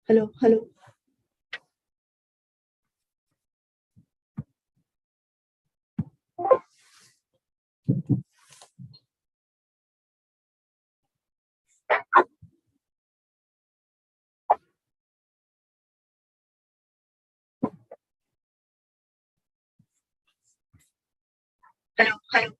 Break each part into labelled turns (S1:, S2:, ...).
S1: Hello, hello. Hello, hello.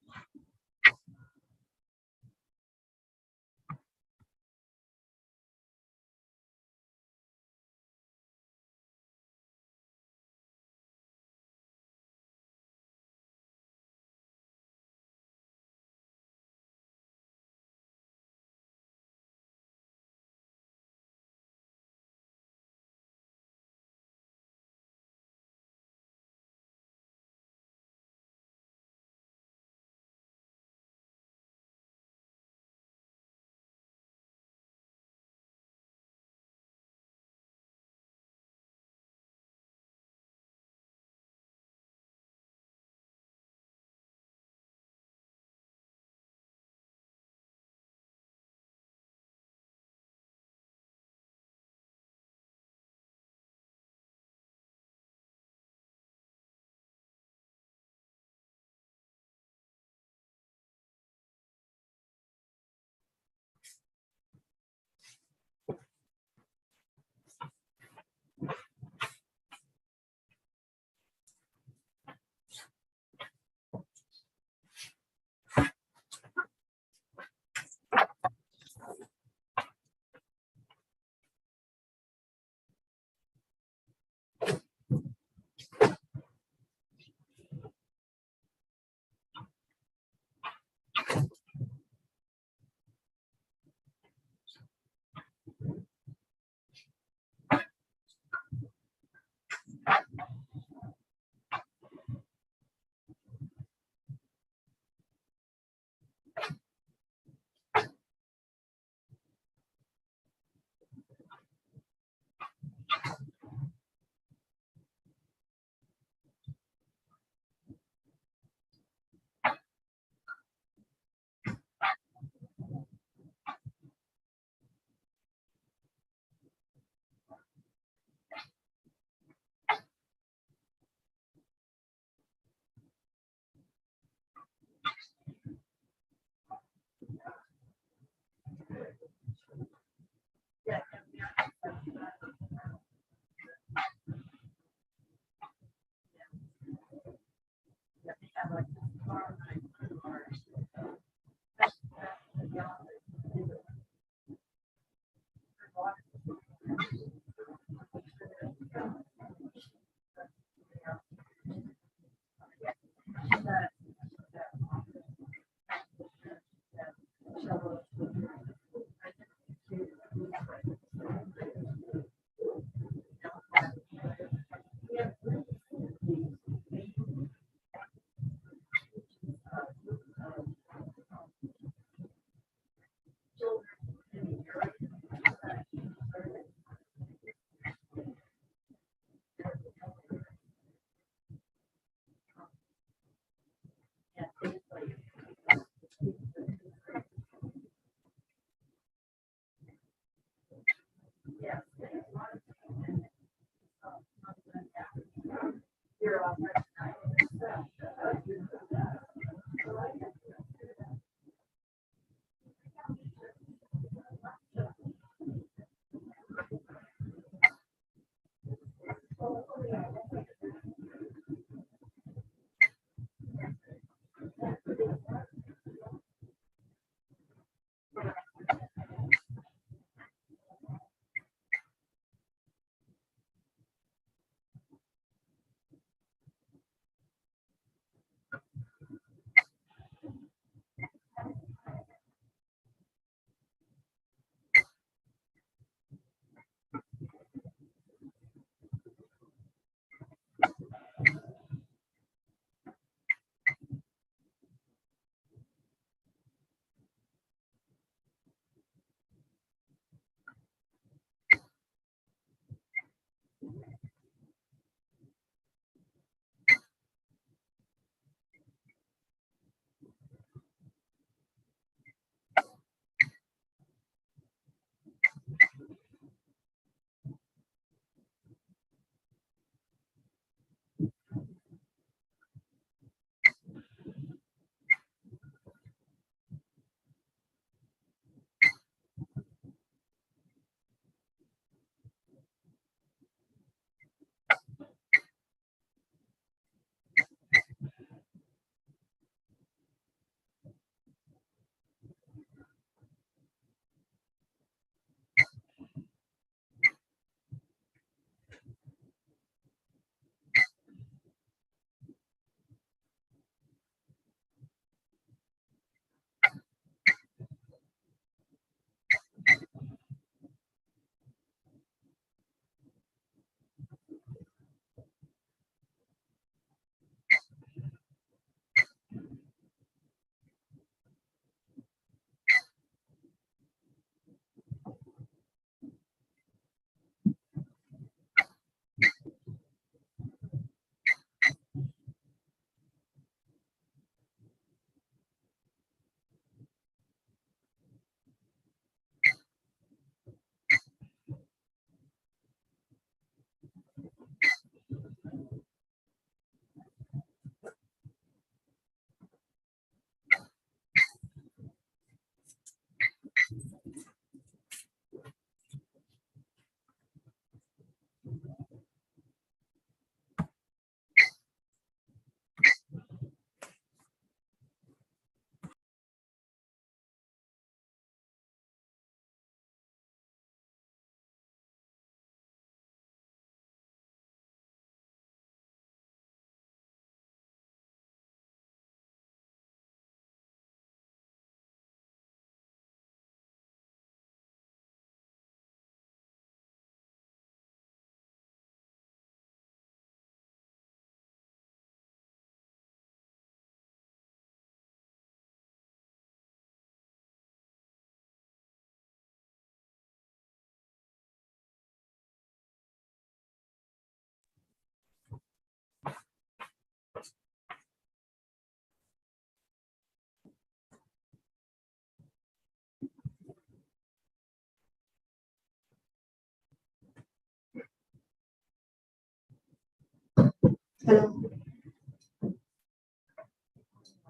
S1: Hello.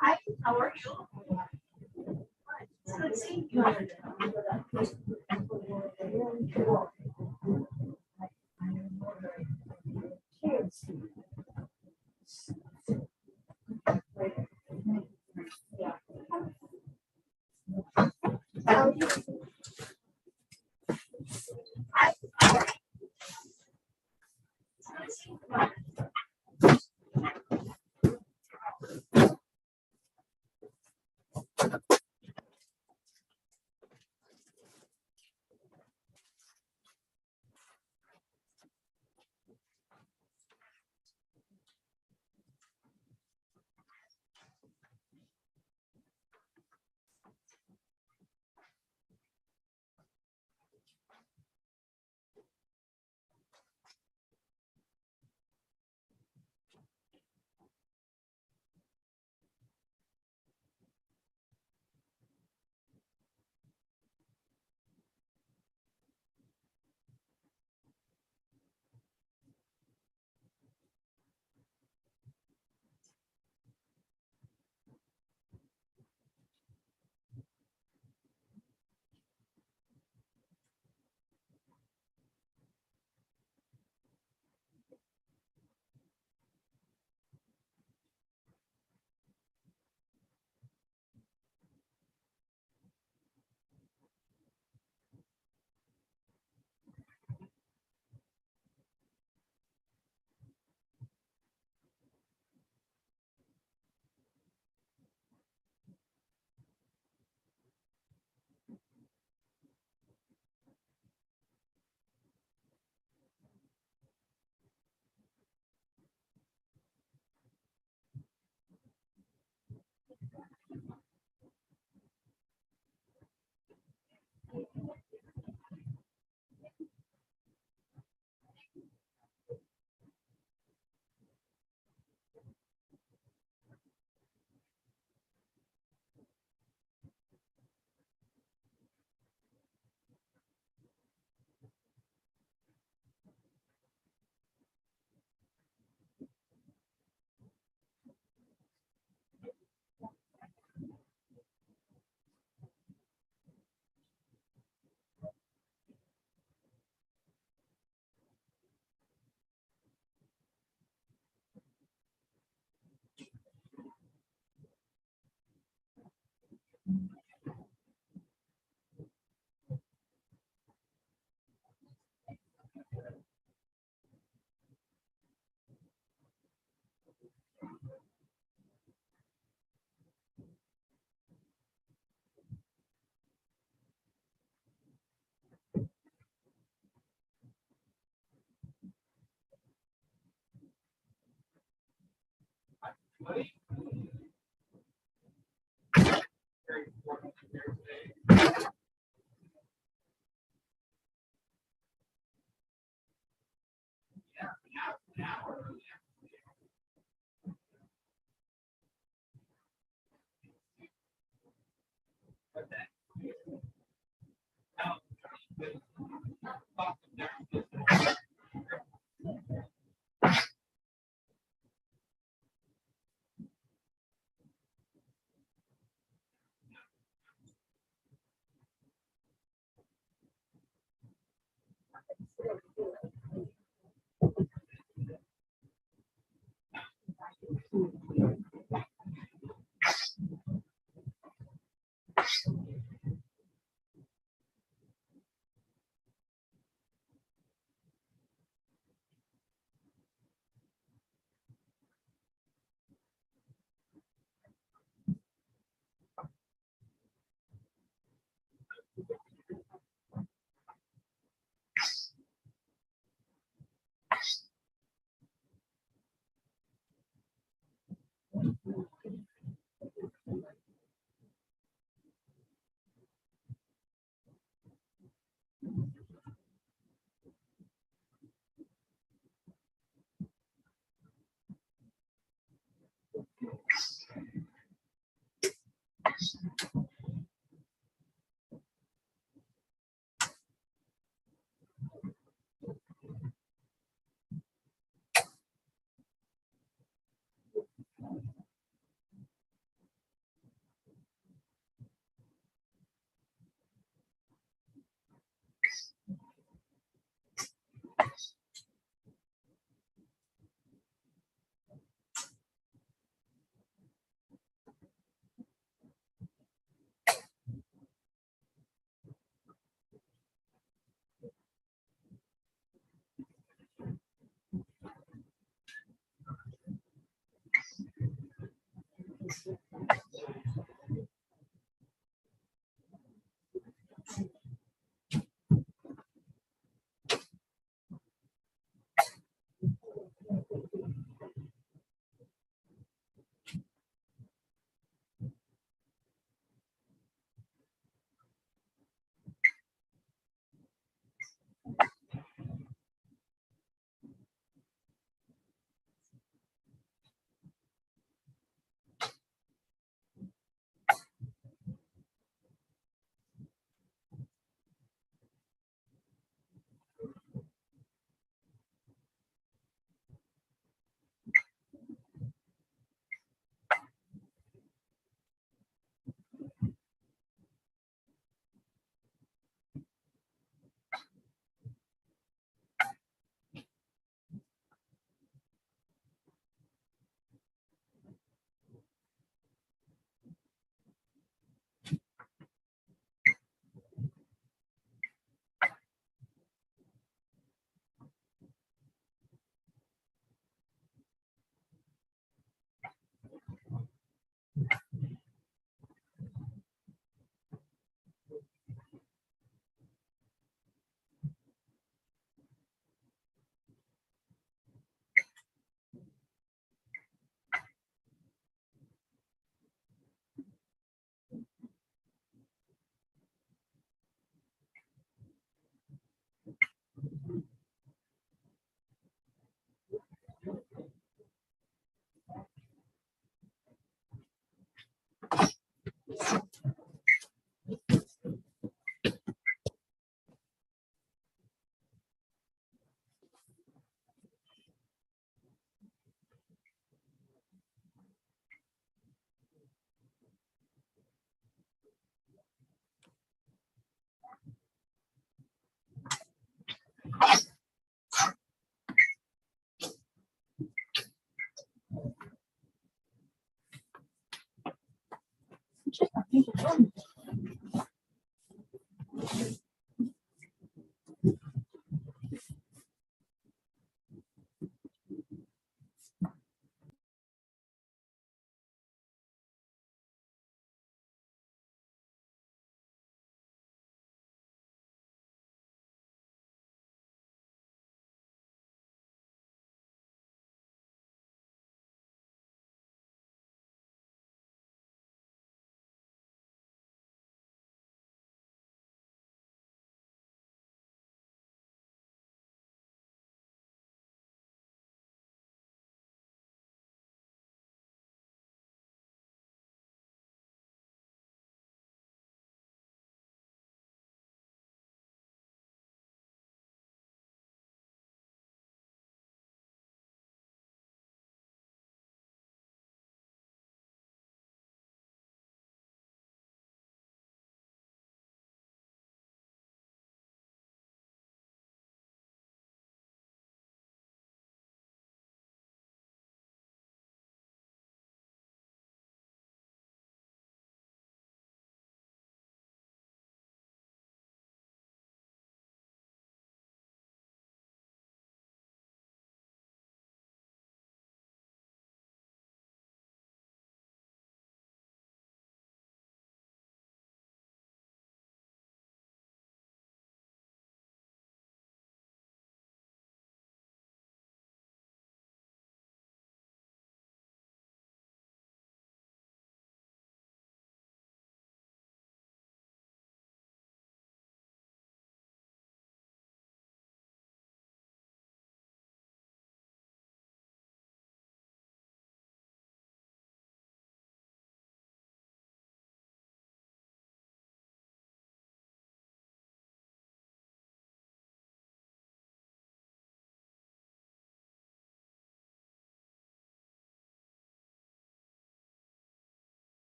S2: Hi, how are you? Let's see.
S1: Hello.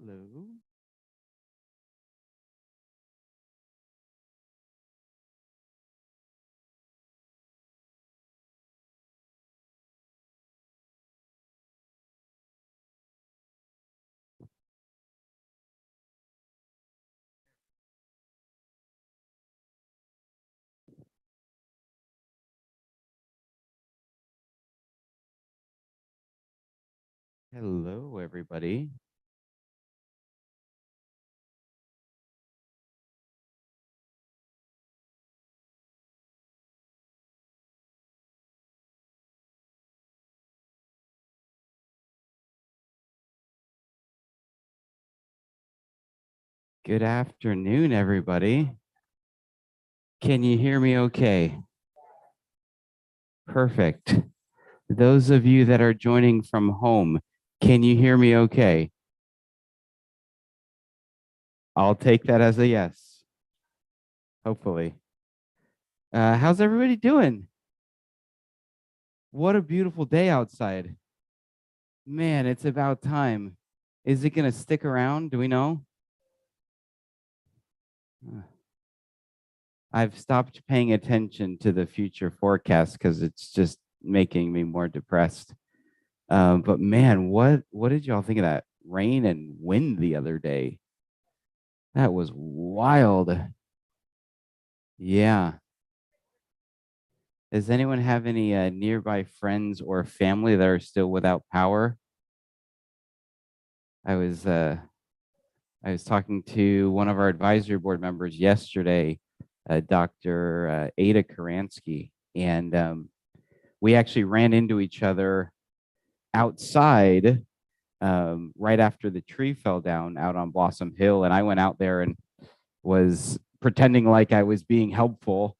S3: Hello. Hello, everybody. Good afternoon, everybody. Can you hear me okay? Perfect. Those of you that are joining from home, can you hear me okay? I'll take that as a yes. Hopefully. How's everybody doing? What a beautiful day outside. Man, it's about time. Is it going to stick around? Do we know? I've stopped paying attention to the future forecast because it's just making me more depressed. But man, what did y'all think of that rain and wind the other day? That was wild. Yeah. Does anyone have any nearby friends or family that are still without power? I was talking to one of our advisory board members yesterday, Dr. Ada Karansky, and we actually ran into each other outside right after the tree fell down out on Blossom Hill, and I went out there and was pretending like I was being helpful.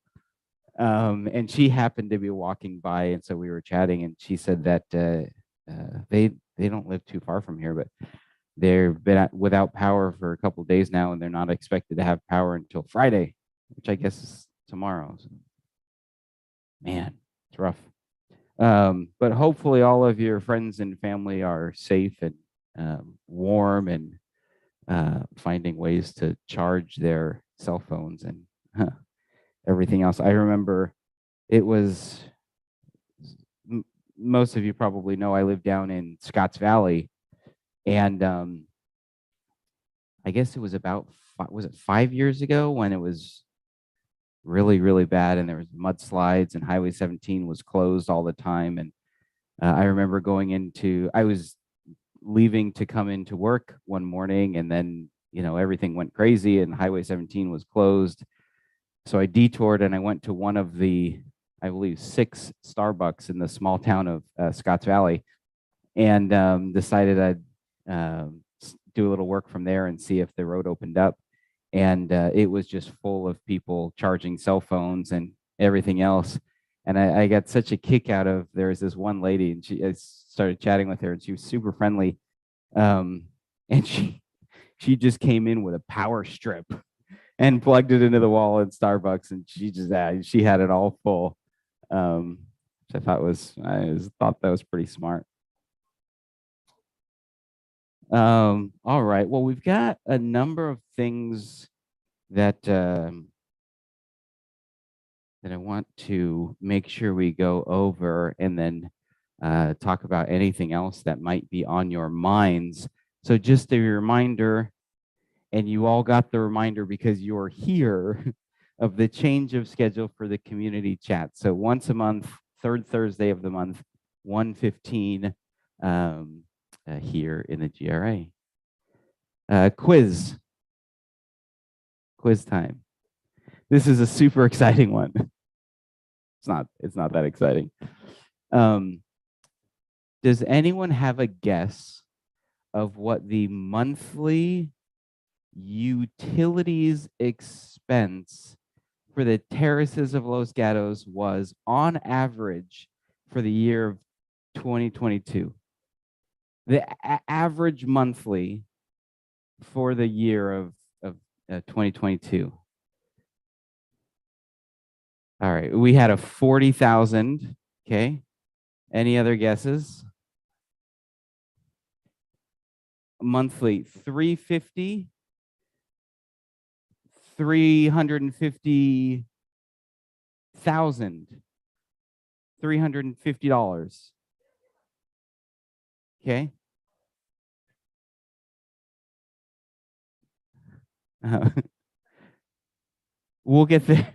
S3: And she happened to be walking by, and so we were chatting, and she said that they don't live too far from here, but they've been without power for a couple of days now, and they're not expected to have power until Friday, which I guess is tomorrow. So, man, it's rough. But hopefully all of your friends and family are safe and warm and finding ways to charge their cell phones and everything else. I remember it was, most of you probably know I live down in Scotts Valley, and I guess it was about, was it 5 years ago when it was really, really bad and there was mudslides and Highway 17 was closed all the time. And I remember I was leaving to come into work one morning, and then, everything went crazy and Highway 17 was closed. So I detoured and I went to one of the, I believe, 6 Starbucks in the small town of Scotts Valley, and decided I'd do a little work from there and see if the road opened up. And it was just full of people charging cell phones and everything else. And I got such a kick out of, there was this one lady, and I started chatting with her, and she was super friendly. And she just came in with a power strip and plugged it into the wall in Starbucks, and she had it all full. Which I thought that was pretty smart. All right. Well, we've got a number of things that that I want to make sure we go over, and then talk about anything else that might be on your minds. So just a reminder, and you all got the reminder because you're here, of the change of schedule for the community chat. So once a month, third Thursday of the month, 1:15 here in the GRA. Quiz time. This is a super exciting one. It's not that exciting. Does anyone have a guess of what the monthly utilities expense for the terraces of Los Gatos was on average for the year of 2022? The average monthly for the year of 2022. All right, we had a 40,000. Okay. Any other guesses? monthly 350, 350,000, $350. Okay. We'll get there.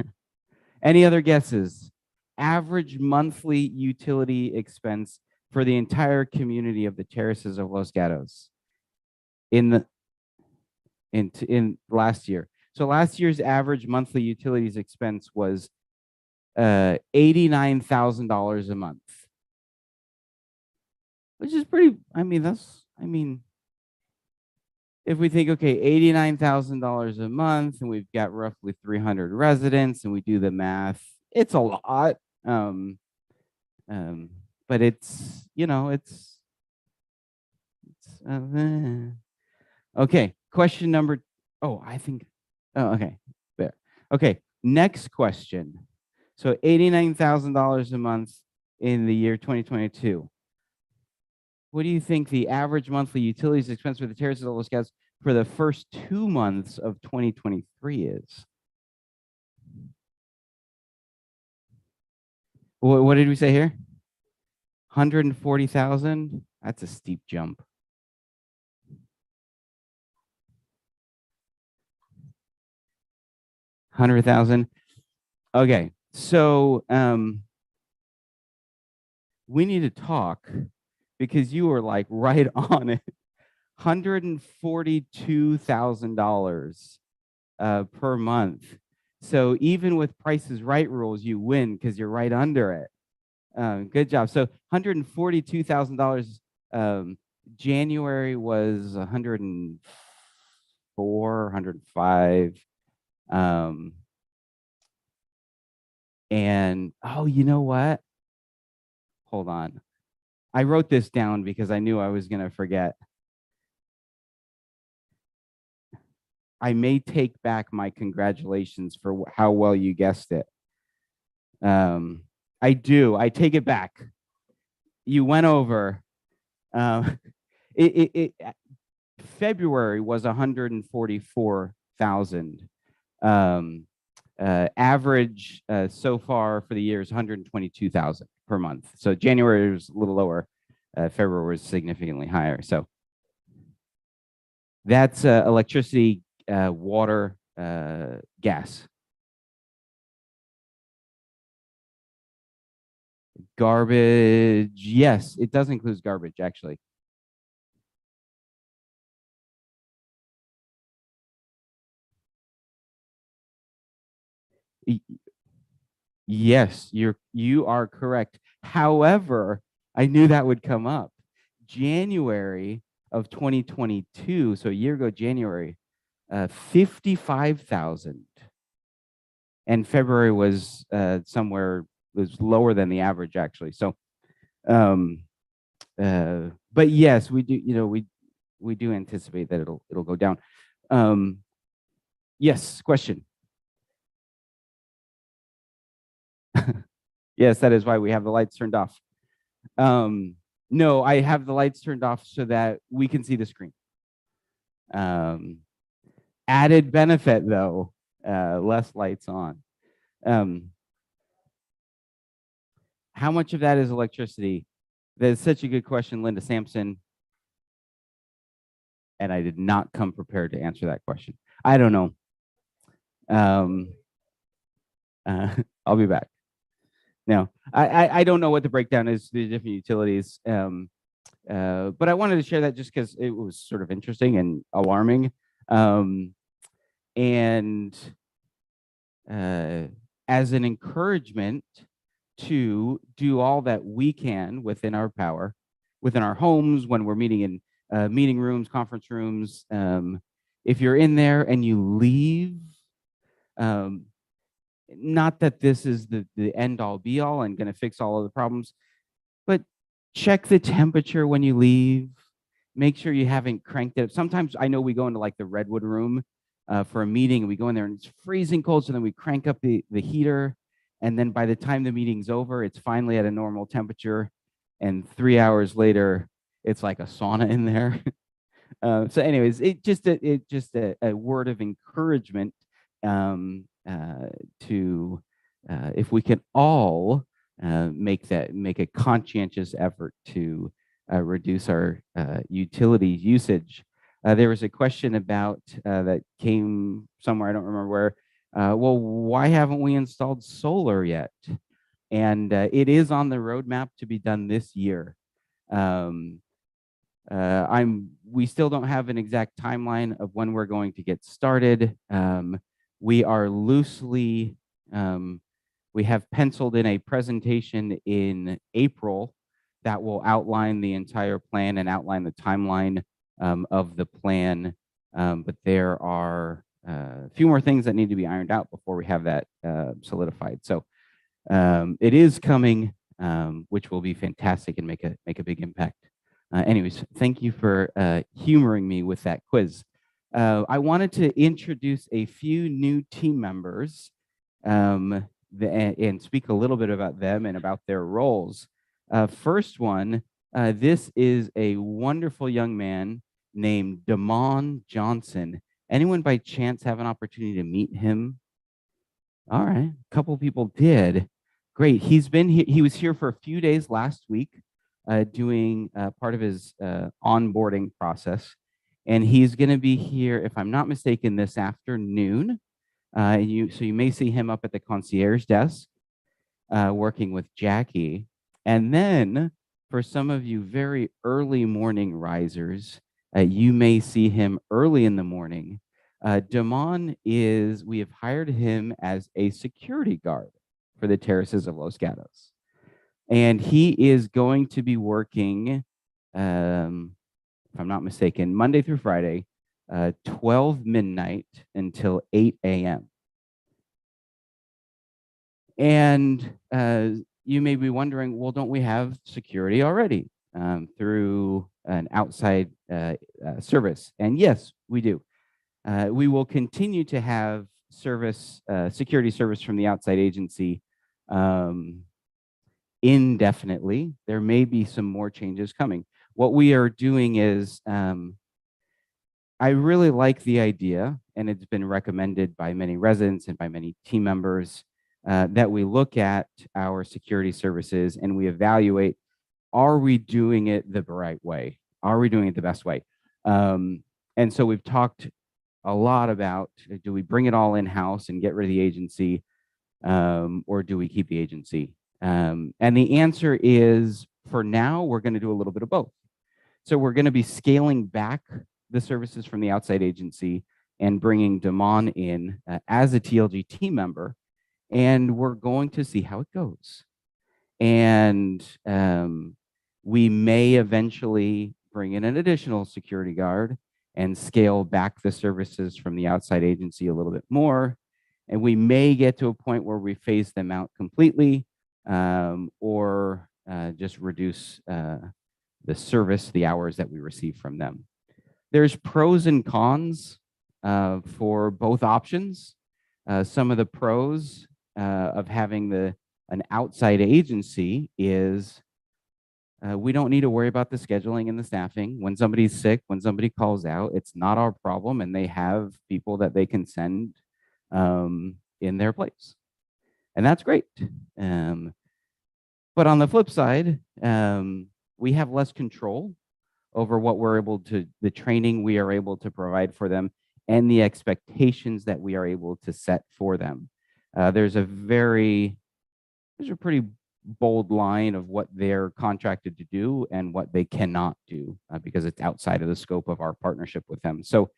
S3: Any other guesses? Average monthly utility expense for the entire community of the Terraces of Los Gatos in last year. So last year's average monthly utilities expense was $89,000 a month, which is pretty. I mean, if we think, okay, $89,000 a month, and we've got roughly 300 residents, and we do the math, it's a lot. But it's, okay. Question number. Oh, okay, there. Okay, next question. So $89,000 a month in the year 2022. What do you think the average monthly utilities expense for the Terraces of Los Gatos for the first 2 months of 2023 is? What did we say here? 140,000? That's a steep jump. 100,000. Okay, so we need to talk because you were like right on it. $142,000 per month. So even with Price is Right rules, you win because you're right under it. Good job. So $142,000. January was 104, 105. And oh, you know what? Hold on. I wrote this down because I knew I was going to forget. I may take back my congratulations for how well you guessed it. I do. I take it back. You went over. February was 144,000. Average so far for the year is 122,000 per month. So January was a little lower. February was significantly higher. So that's electricity, water, gas. Garbage, yes, it does include garbage, actually. Yes, you are correct. However, I knew that would come up. January of 2022, so a year ago, January, 55,000. And February was somewhere was lower than the average, actually. So, but yes, we do. We do anticipate that it'll go down. Yes, question. Yes, that is why we have the lights turned off. No, I have the lights turned off so that we can see the screen. Added benefit though, less lights on. How much of that is electricity? That's such a good question, Linda Sampson. And I did not come prepared to answer that question. I don't know. I'll be back. No, I don't know what the breakdown is to the different utilities. But I wanted to share that just because it was sort of interesting and alarming. And as an encouragement to do all that we can within our power, within our homes, when we're meeting in meeting rooms, conference rooms, if you're in there and you leave, not that this is the end all be all and going to fix all of the problems, but check the temperature when you leave. Make sure you haven't cranked it up. Sometimes I know we go into like the Redwood room for a meeting and we go in there and it's freezing cold. So then we crank up the heater. And then by the time the meeting's over, it's finally at a normal temperature. And 3 hours later, it's like a sauna in there. So anyways, a word of encouragement to if we can all make a conscientious effort to reduce our utility usage. There was a question about that came somewhere, I don't remember where. Well, why haven't we installed solar yet? And it is on the roadmap to be done this year. We still don't have an exact timeline of when we're going to get started. We are loosely, we have penciled in a presentation in April that will outline the entire plan and outline the timeline of the plan. But there are a few more things that need to be ironed out before we have that solidified. So it is coming, which will be fantastic and make a big impact. Anyways, thank you for humoring me with that quiz. I wanted to introduce a few new team members and speak a little bit about them and about their roles. First one, this is a wonderful young man named Damon Johnson. Anyone by chance have an opportunity to meet him? All right, a couple people did. Great. He was here for a few days last week doing part of his onboarding process. And he's going to be here, if I'm not mistaken, this afternoon. So you may see him up at the concierge desk working with Jackie. And then for some of you very early morning risers, you may see him early in the morning. Damon we have hired him as a security guard for the terraces of Los Gatos. And he is going to be working, if I'm not mistaken, Monday through Friday, 12 midnight until 8 a.m. And you may be wondering, well, don't we have security already through an outside service? And yes, we do. We will continue to have security service from the outside agency indefinitely. There may be some more changes coming. What we are doing is, I really like the idea, and it's been recommended by many residents and by many team members, that we look at our security services and we evaluate, are we doing it the right way? Are we doing it the best way? And so we've talked a lot about, do we bring it all in-house and get rid of the agency, or do we keep the agency? And the answer is, for now, we're going to do a little bit of both. So we're going to be scaling back the services from the outside agency and bringing Damon in as a TLG team member, and we're going to see how it goes. And we may eventually bring in an additional security guard and scale back the services from the outside agency a little bit more. And we may get to a point where we phase them out completely, or just reduce the service, the hours that we receive from them. There's pros and cons for both options. Some of the pros of having an outside agency is we don't need to worry about the scheduling and the staffing. When somebody's sick, when somebody calls out, it's not our problem, and they have people that they can send in their place. And that's great. But on the flip side, we have less control over what we're able to, the training we are able to provide for them, and the expectations that we are able to set for them. There's a pretty bold line of what they're contracted to do and what they cannot do because it's outside of the scope of our partnership with them. So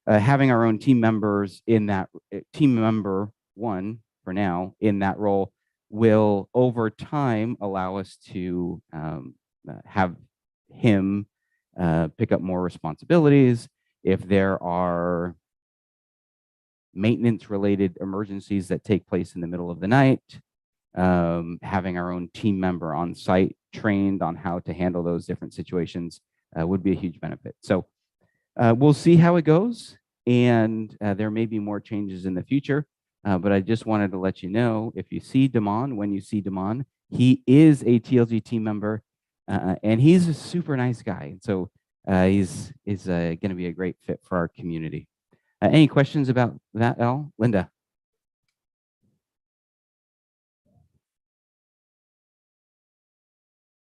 S3: having our own team members in that, team member one for now in that role, will over time allow us to have him pick up more responsibilities. If there are maintenance related emergencies that take place in the middle of the night, having our own team member on site trained on how to handle those different situations would be a huge benefit. So we'll see how it goes, and there may be more changes in the future, but I just wanted to let you know, if you see Damon, when you see Damon, he is a TLG team member, and he's a super nice guy. So He's going to be a great fit for our community. Any questions about that, Elle? Linda?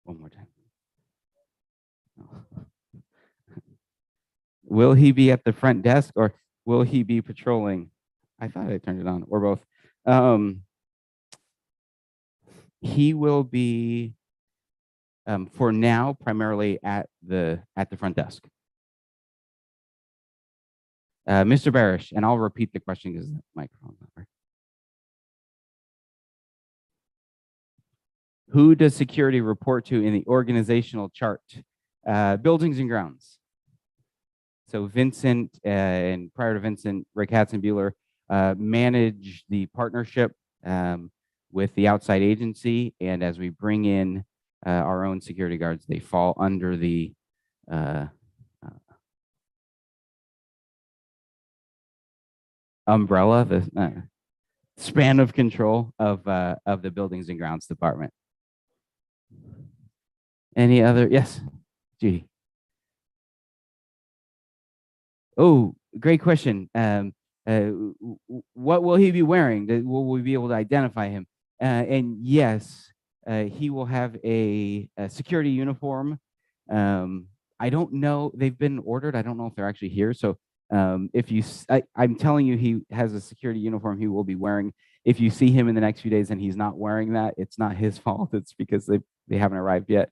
S3: One more time. Will he be at the front desk or will he be patrolling? I thought I turned it on, or both. He will be, for now, primarily at the front desk. Mr. Barish, and I'll repeat the question because the microphone's not working. Who does security report to in the organizational chart? Buildings and grounds. So Vincent, and prior to Vincent, Rick Hatzenbuehler manage the partnership with the outside agency. And as we bring in our own security guards, they fall under the umbrella, the span of control of the buildings and grounds department. Any other? Yes, Judy. Oh, great question. What will he be wearing? Will we be able to identify him? And yes, he will have a security uniform. I don't know. They've been ordered. I don't know if they're actually here. So if you, I'm telling you, he has a security uniform he will be wearing. If you see him in the next few days and he's not wearing that, it's not his fault. It's because they haven't arrived yet.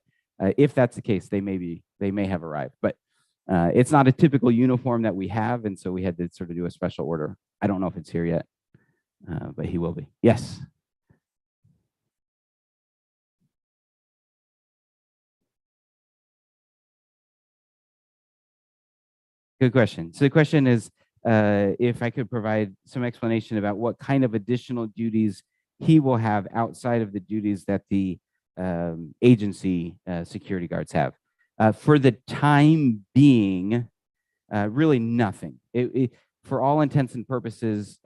S3: If that's the case, they may have arrived, but it's not a typical uniform that we have, and so we had to sort of do a special order. I don't know if it's here yet, but he will be. Yes. Good question. So the question is, if I could provide some explanation about what kind of additional duties he will have outside of the duties that the agency security guards have. For the time being, really nothing. For all intents and purposes,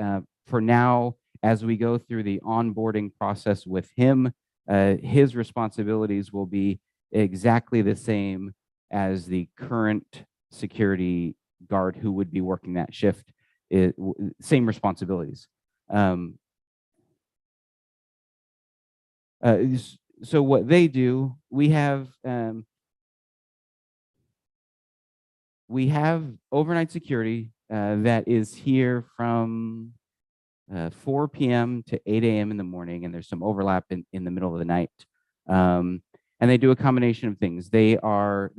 S3: for now, as we go through the onboarding process with him, his responsibilities will be exactly the same as the current security guard who would be working that shift. Same responsibilities. So what they do, we have overnight security that is here from 4 p.m. to 8 a.m. in the morning, and there's some overlap in the middle of the night. And they do a combination of things. They are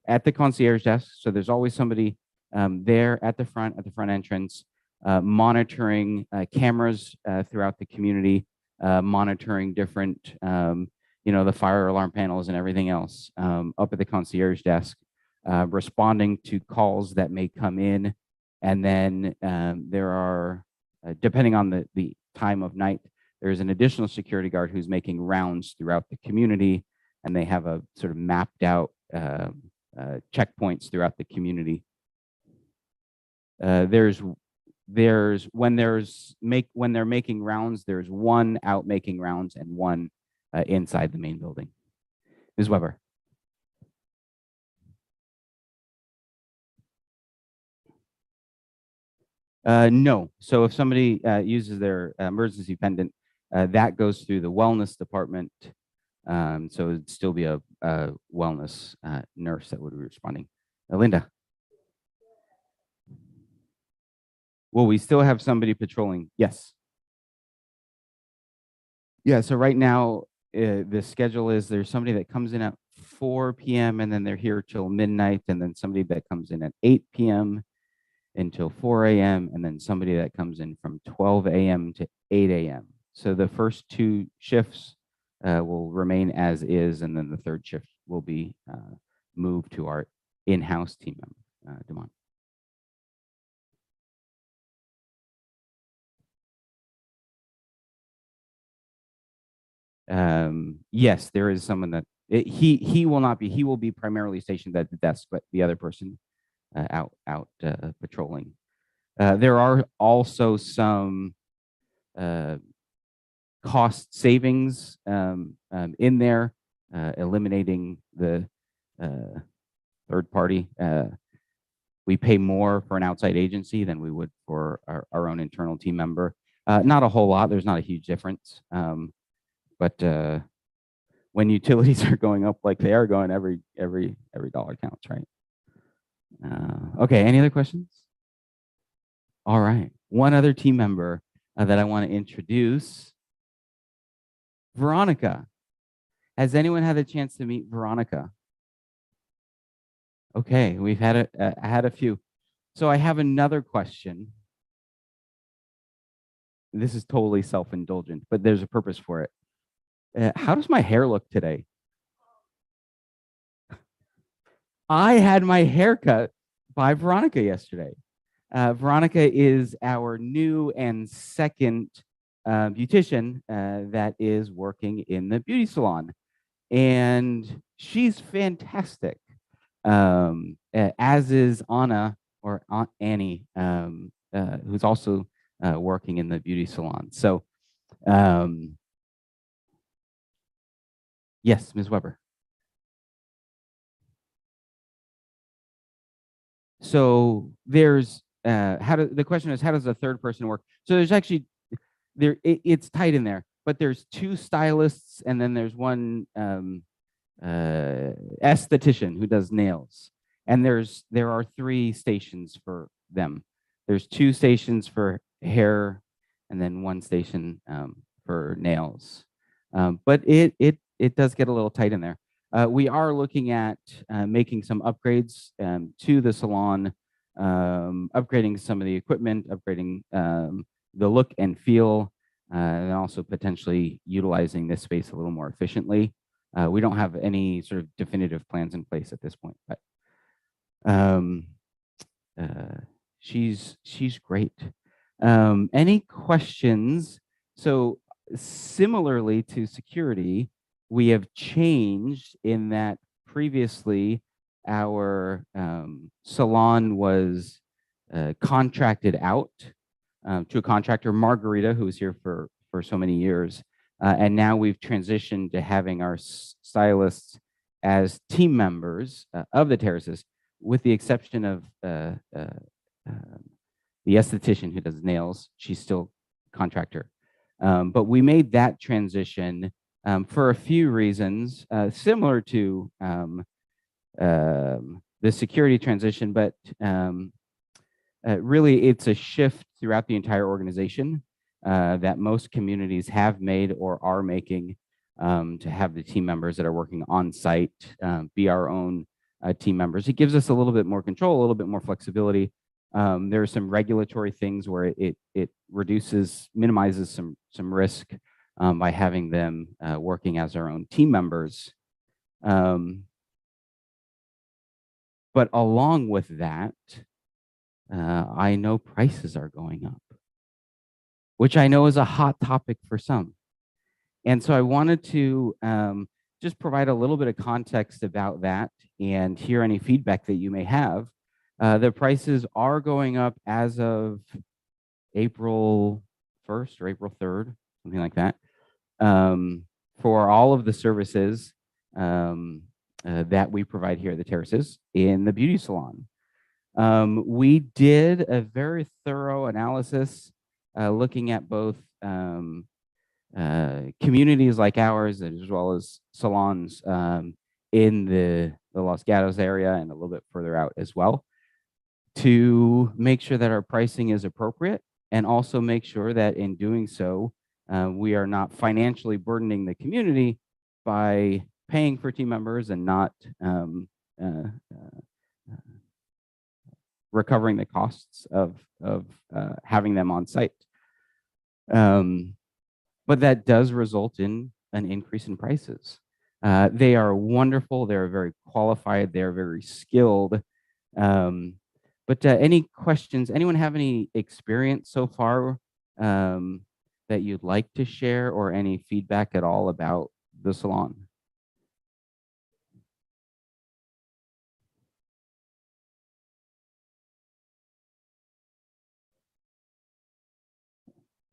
S3: at the concierge desk, so there's always somebody there at the front entrance, monitoring cameras throughout the community, monitoring different, the fire alarm panels and everything else up at the concierge desk, responding to calls that may come in. And then there are, depending on the time of night, there's an additional security guard who's making rounds throughout the community, and they have a sort of mapped out checkpoints throughout the community. When they're making rounds, there's one out making rounds and one inside the main building. Ms. Weber. No. So if somebody uses their emergency pendant, that goes through the wellness department. So it'd still be a wellness nurse that would be responding. Linda. Will we still have somebody patrolling? Yes. Yeah, so right now, the schedule is there's somebody that comes in at 4 p.m. and then they're here till midnight, and then somebody that comes in at 8 p.m. until 4 a.m., and then somebody that comes in from 12 a.m. to 8 a.m. So the first two shifts will remain as is, and then the third shift will be moved to our in-house team member, Damon. Yes, there is someone that he will not be. He will be primarily stationed at the desk, but the other person out patrolling. There are also some cost savings in there, eliminating the third party. We pay more for an outside agency than we would for our own internal team member. Not a whole lot. There's not a huge difference. But when utilities are going up like they are going, every dollar counts, right? Okay, any other questions? All right, one other team member that I want to introduce, Veronica. Has anyone had a chance to meet Veronica? Okay, we've had a few. So I have another question. This is totally self-indulgent, but there's a purpose for it. How does my hair look today? I had my hair cut by Veronica yesterday. Veronica is our new and second beautician that is working in the beauty salon. And she's fantastic, as is Anna, or Aunt Annie, who's also working in the beauty salon. So, yes, Ms. Weber. So there's the question is, how does a third person work? So there's actually it's tight in there, but there's two stylists, and then there's one esthetician who does nails, and there are 3 stations for them. There's 2 stations for hair, and then 1 station for nails. But it does get a little tight in there. We are looking at making some upgrades to the salon, upgrading some of the equipment, upgrading the look and feel, and also potentially utilizing this space a little more efficiently. We don't have any sort of definitive plans in place at this point, but she's great. Any questions? So similarly to security, we have changed in that previously our salon was contracted out to a contractor, Margarita, who was here for so many years. And now we've transitioned to having our stylists as team members of the terraces, with the exception of the esthetician who does nails. She's still a contractor. But we made that transition for a few reasons, similar to the security transition, but really it's a shift throughout the entire organization that most communities have made or are making, to have the team members that are working on site be our own team members. It gives us a little bit more control, a little bit more flexibility. There are some regulatory things where it minimizes some risk by having them working as our own team members. But along with that, I know prices are going up, which I know is a hot topic for some. And so I wanted to just provide a little bit of context about that and hear any feedback that you may have. The prices are going up as of April 1st or April 3rd, something like that, for all of the services that we provide here at the terraces in the beauty salon. We did a very thorough analysis looking at both communities like ours, as well as salons in the Los Gatos area and a little bit further out as well, to make sure that our pricing is appropriate, and also make sure that in doing so, we are not financially burdening the community by paying for team members and not recovering the costs of having them on site. But that does result in an increase in prices. They are wonderful. They're very qualified. They're very skilled. But any questions? Anyone have any experience so far that you'd like to share, or any feedback at all about the salon?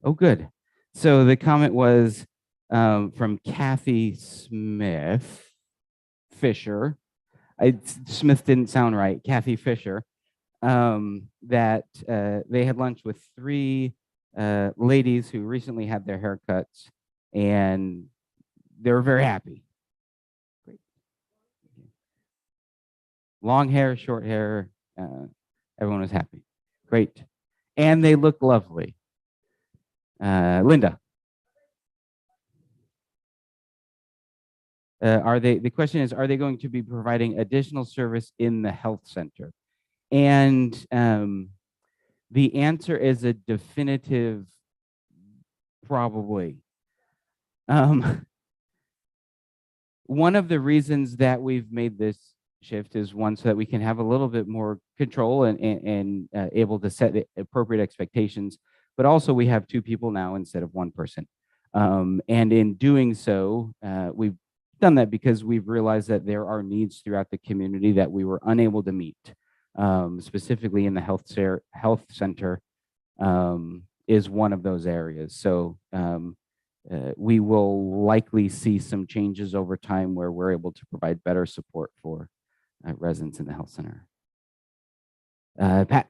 S3: Oh, good. So the comment was from Kathy Smith Fisher. Smith didn't sound right, Kathy Fisher, that they had lunch with three ladies who recently had their haircuts, and they were very happy. Great. Long hair, short hair, everyone was happy. Great. And they look lovely. Linda. The question is, are they going to be providing additional service in the health center? And the answer is a definitive probably. One of the reasons that we've made this shift is one, so that we can have a little bit more control and able to set the appropriate expectations, but also we have two people now instead of one person. And in doing so, we've done that because we've realized that there are needs throughout the community that we were unable to meet, specifically in the health center is one of those areas. So we will likely see some changes over time where we're able to provide better support for residents in the health center. Pat.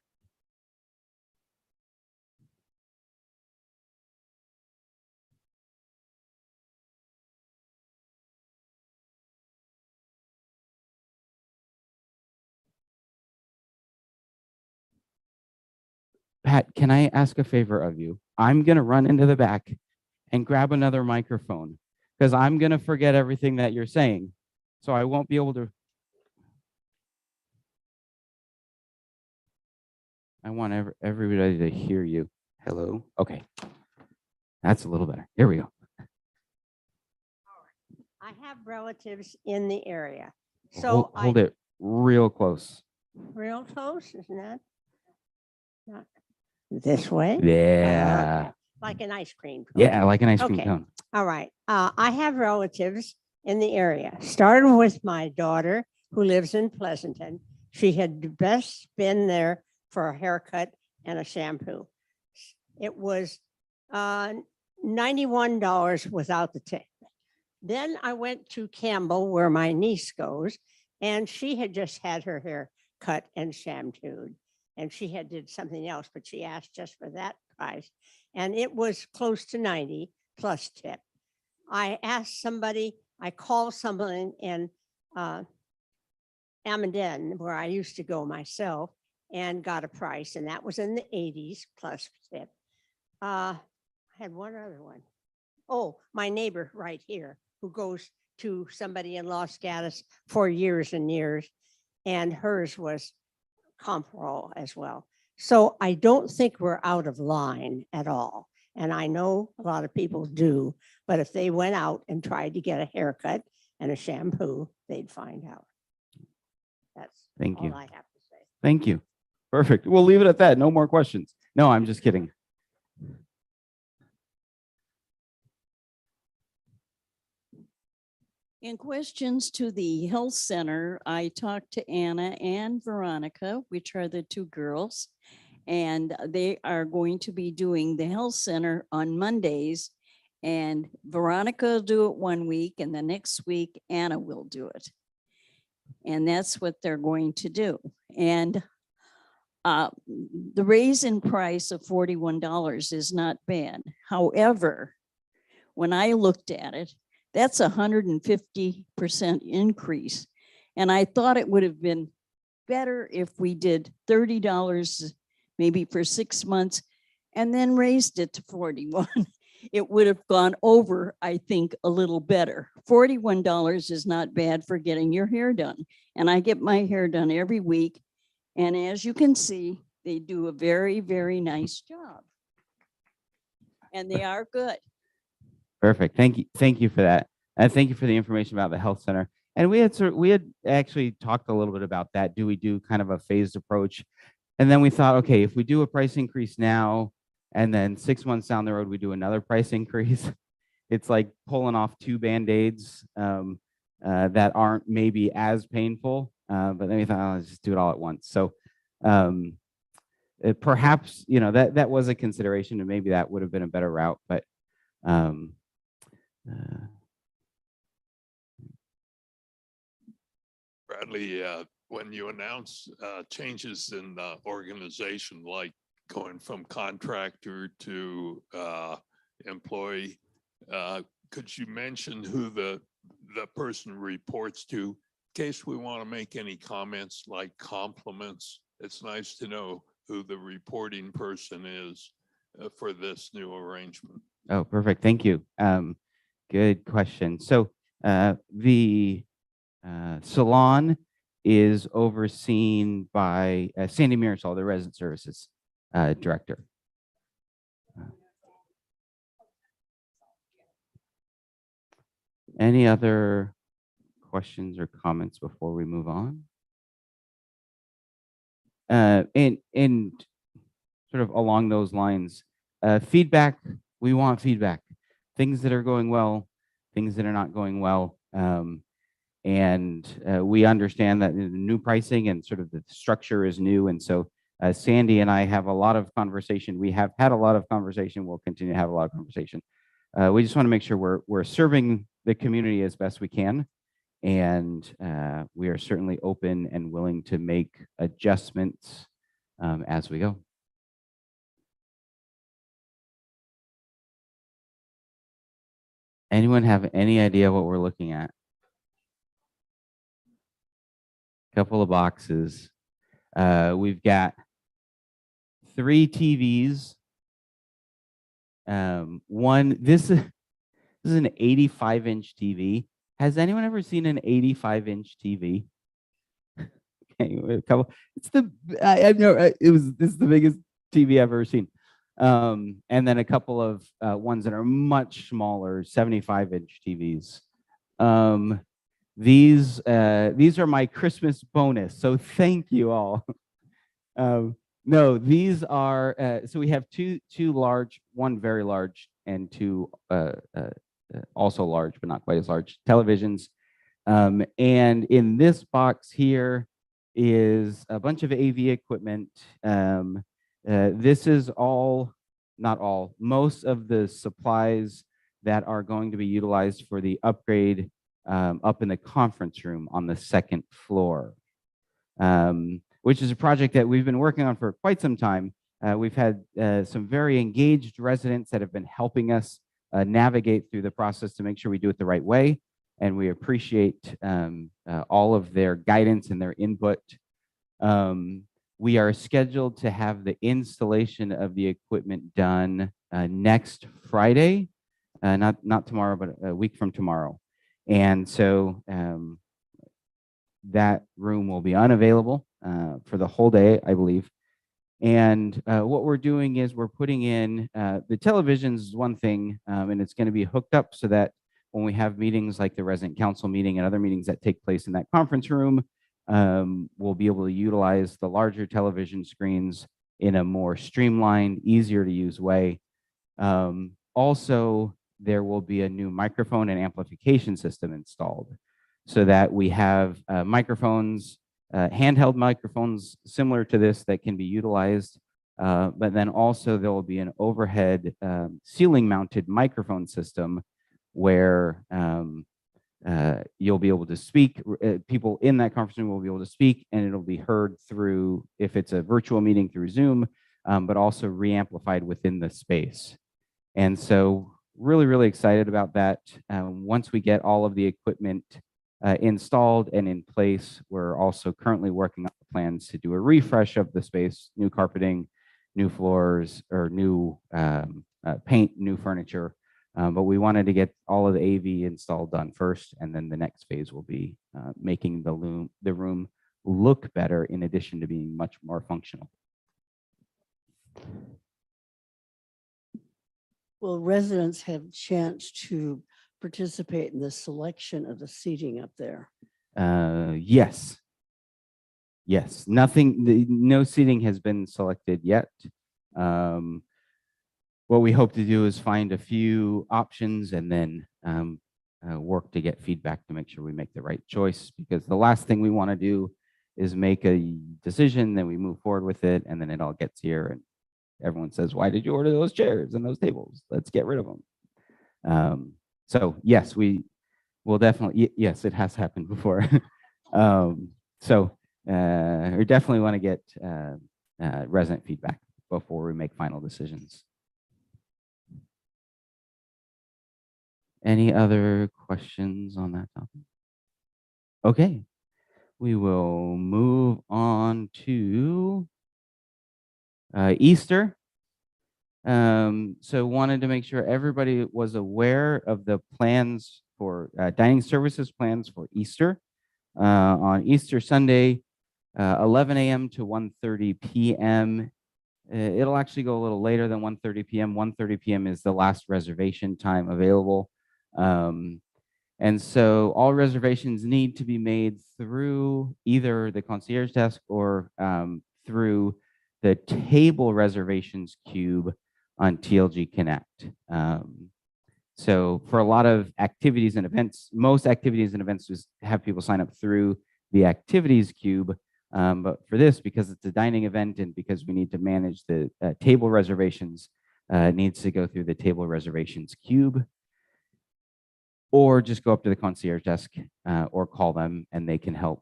S3: Pat, can I ask a favor of you? I'm going to run into the back and grab another microphone because I'm going to forget everything that you're saying. So I won't be able to. I want everybody to hear you. Hello? Okay. That's a little better. Here we go.
S4: I have relatives in the area. So
S3: hold it real close.
S4: Real close, isn't that? Not this way?
S3: Yeah.
S4: Like an ice cream cone.
S3: Yeah, like an ice cream
S4: Okay.
S3: cone.
S4: All right. I have relatives in the area, starting with my daughter who lives in Pleasanton. She had best been there for a haircut and a shampoo. It was $91 without the tip. Then I went to Campbell where my niece goes, and she had just had her hair cut and shampooed. And she had did something else, but she asked just for that price. And it was close to 90 plus tip. I asked somebody, I called someone in Amadon, where I used to go myself, and got a price, and that was in the 80s plus tip. I had one other one. Oh, my neighbor right here who goes to somebody in Los Gatos for years and years, and hers was comparable as well. So I don't think we're out of line at all. And I know a lot of people do, but if they went out and tried to get a haircut and a shampoo, they'd find out. That's
S3: Thank you.
S4: all I have to say.
S3: Thank you. Perfect. We'll leave it at that. No more questions. No, I'm just kidding.
S5: In questions to the health center, I talked to Anna and Veronica, which are the two girls, and they are going to be doing the health center on Mondays. And Veronica will do it one week, and the next week Anna will do it. And that's what they're going to do. And the raise in price of $41 is not bad. However, when I looked at it, that's 150% increase. And I thought it would have been better if we did $30 maybe for 6 months and then raised it to 41. It would have gone over, I think, a little better. $41 is not bad for getting your hair done. And I get my hair done every week. And as you can see, they do a very, very nice job. And they are good.
S3: Perfect. Thank you. Thank you for that. And thank you for the information about the health center. And we had actually talked a little bit about that. Do we do kind of a phased approach? And then we thought, okay, if we do a price increase now, and then 6 months down the road, we do another price increase, it's like pulling off two Band-Aids that aren't maybe as painful. But then we thought, oh, let's just do it all at once. So perhaps, that was a consideration, and maybe that would have been a better route. But
S6: Bradley, when you announce changes in the organization, like going from contractor to employee, could you mention who the person reports to? In case we want to make any comments like compliments, it's nice to know who the reporting person is for this new arrangement.
S3: Oh, perfect. Thank you. Good question. So the salon is overseen by Sandy Mirasol, the resident services director. Any other questions or comments before we move on? And sort of along those lines, feedback, we want feedback. Things that are going well, things that are not going well. And we understand that the new pricing and sort of the structure is new. And so Sandy and I have a lot of conversation. We have had a lot of conversation. We'll continue to have a lot of conversation. We just want to make sure we're serving the community as best we can. And we are certainly open and willing to make adjustments as we go. Anyone have any idea what we're looking at? Couple of boxes. We've got 3 TVs. This is an 85-inch TV. Has anyone ever seen an 85-inch TV? Okay, a couple. It's the this is the biggest TV I've ever seen. And then a couple of ones that are much smaller, 75-inch TVs. These are my Christmas bonus, so thank you all. No, these are so we have two large, one very large, and 2 also large but not quite as large televisions. And in this box here is a bunch of AV equipment. This is all, not all, most of the supplies that are going to be utilized for the upgrade up in the conference room on the 2nd floor, which is a project that we've been working on for quite some time. We've had some very engaged residents that have been helping us navigate through the process to make sure we do it the right way. And we appreciate all of their guidance and their input. We are scheduled to have the installation of the equipment done next Friday, not tomorrow, but a week from tomorrow. And so that room will be unavailable for the whole day, I believe. And what we're doing is we're putting in the televisions is one thing, and it's going to be hooked up so that when we have meetings like the resident council meeting and other meetings that take place in that conference room, we'll be able to utilize the larger television screens in a more streamlined, easier to use way. Also, there will be a new microphone and amplification system installed so that we have microphones, handheld microphones similar to this that can be utilized, but then also there will be an overhead ceiling mounted microphone system where you'll be able to speak, people in that conference room will be able to speak, and it'll be heard through, if it's a virtual meeting, through Zoom, but also re-amplified within the space. And so really, really excited about that. Once we get all of the equipment installed and in place, we're also currently working on the plans to do a refresh of the space, new carpeting, new floors, or new paint, new furniture. But we wanted to get all of the AV installed done first, and then the next phase will be making the room look better in addition to being much more functional.
S1: Will residents have a chance to participate in the selection of the seating up there?
S3: Yes. Yes, no seating has been selected yet. What we hope to do is find a few options and then work to get feedback to make sure we make the right choice, because the last thing we want to do is make a decision, then we move forward with it, and then it all gets here and everyone says, why did you order those chairs and those tables? Let's get rid of them. So yes, we will definitely, yes, it has happened before. So we definitely want to get resident feedback before we make final decisions. Any other questions on that topic? Okay, we will move on to Easter. So wanted to make sure everybody was aware of the plans for dining services plans for Easter. On Easter Sunday, 11 a.m. to 1:30 p.m. It'll actually go a little later than 1:30 p.m. 1:30 p.m. is the last reservation time available. And so all reservations need to be made through either the concierge desk or through the table reservations cube on TLG Connect. So for a lot of activities and events, most activities and events just have people sign up through the activities cube. But for this, because it's a dining event and because we need to manage the table reservations, it needs to go through the table reservations cube. Or just go up to the concierge desk or call them and they can help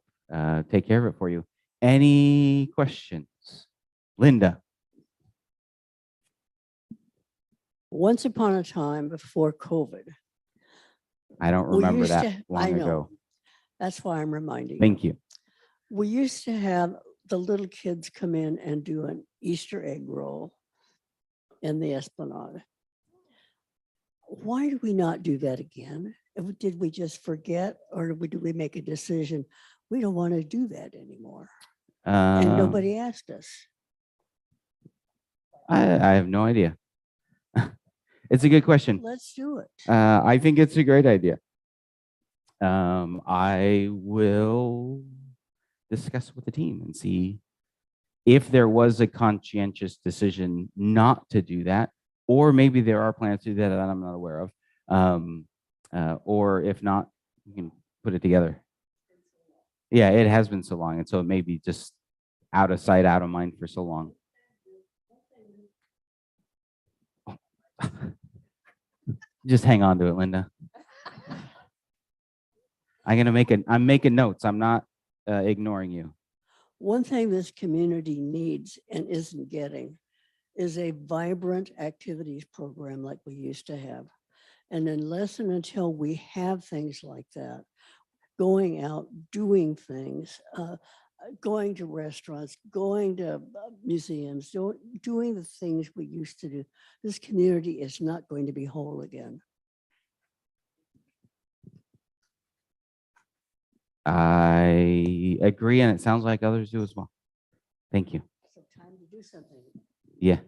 S3: take care of it for you. Any questions? Linda.
S1: Once upon a time before COVID.
S3: I don't
S1: we
S3: remember
S1: used
S3: that
S1: to-
S3: long
S1: I know.
S3: ago.
S1: That's why I'm reminding you.
S3: Thank you.
S1: We used to have the little kids come in and do an Easter egg roll in the Esplanade. Why do we not do that again? Did we just forget or did we make a decision? We don't want to do that anymore. And nobody asked us.
S3: I have no idea. It's a good question.
S1: Let's do it.
S3: I think it's a great idea. I will discuss with the team and see if there was a conscientious decision not to do that, or maybe there are plans to do that I'm not aware of. Or if not, we can put it together. Yeah, it has been so long, and so it may be just out of sight, out of mind for so long. Just hang on to it, Linda. I'm making notes. I'm not ignoring you.
S1: One thing this community needs and isn't getting is a vibrant activities program like we used to have. And unless and until we have things like that, going out, doing things, going to restaurants, going to museums, doing the things we used to do, this community is not going to be whole again.
S3: I agree, and it sounds like others do as well. Thank you.
S1: So time to do something.
S3: Yeah,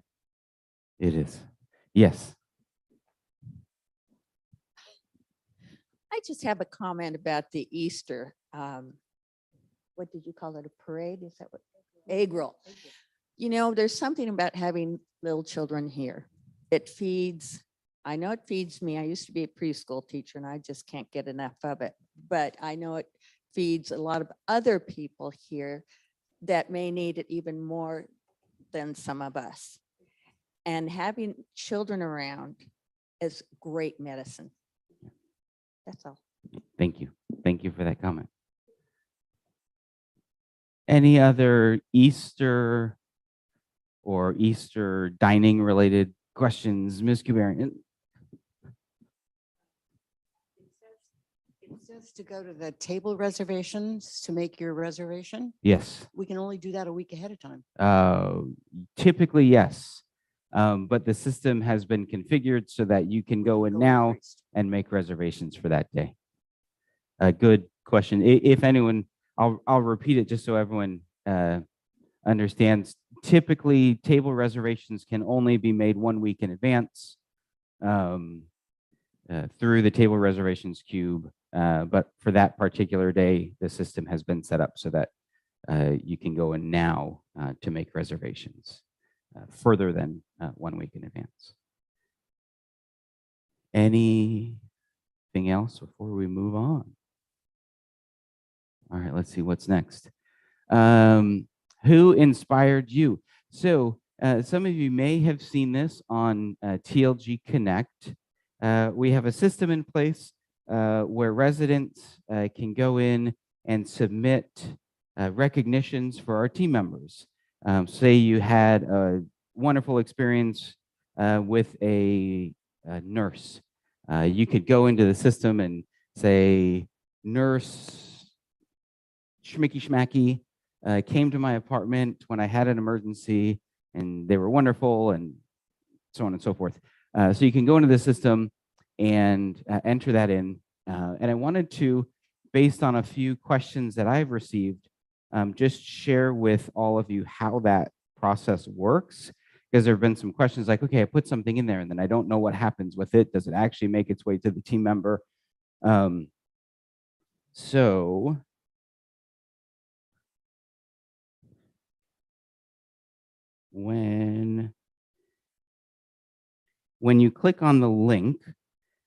S3: it is. Yes.
S7: I just have a comment about the Easter. What did you call it? A parade? Is that what? Egg roll. You know, there's something about having little children here. It feeds, I know it feeds me. I used to be a preschool teacher and I just can't get enough of it. But I know it feeds a lot of other people here that may need it even more than some of us. And having children around is great medicine. That's all.
S3: Thank you. Thank you for that comment. Any other Easter or Easter dining related questions, Ms. Kubarian?
S8: It says to go to the table reservations to make your reservation.
S3: Yes.
S8: We can only do that a week ahead of time.
S3: Typically, yes. But the system has been configured so that you can go in now
S8: first.
S3: and make reservations for that day. A good question. If anyone, I'll repeat it just so everyone understands. Typically, table reservations can only be made 1 week in advance through the table reservations cube. But for that particular day, the system has been set up so that you can go in now to make reservations further than 1 week in advance. Anything else before we move on? All right, let's see what's next. Who inspired you? So some of you may have seen this on TLG Connect. We have a system in place where residents can go in and submit recognitions for our team members. Say you had a wonderful experience with a nurse. You could go into the system and say, Nurse Schmicky Schmacky came to my apartment when I had an emergency, and they were wonderful, and so on and so forth. So you can go into the system and enter that in. And I wanted to, based on a few questions that I've received, just share with all of you how that process works, because there have been some questions like, okay, I put something in there and then I don't know what happens with it. Does it actually make its way to the team member? So when you click on the link,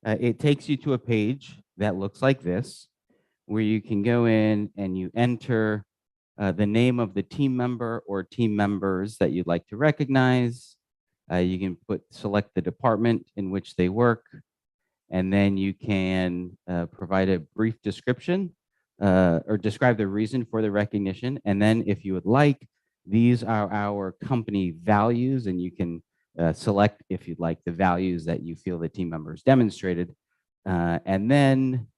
S3: it takes you to a page that looks like this, where you can go in and you enter the name of the team member or team members that you'd like to recognize. You can select the department in which they work, and then you can provide a brief description or describe the reason for the recognition. And then if you would like, these are our company values, and you can select, if you'd like, the values that you feel the team members demonstrated. And then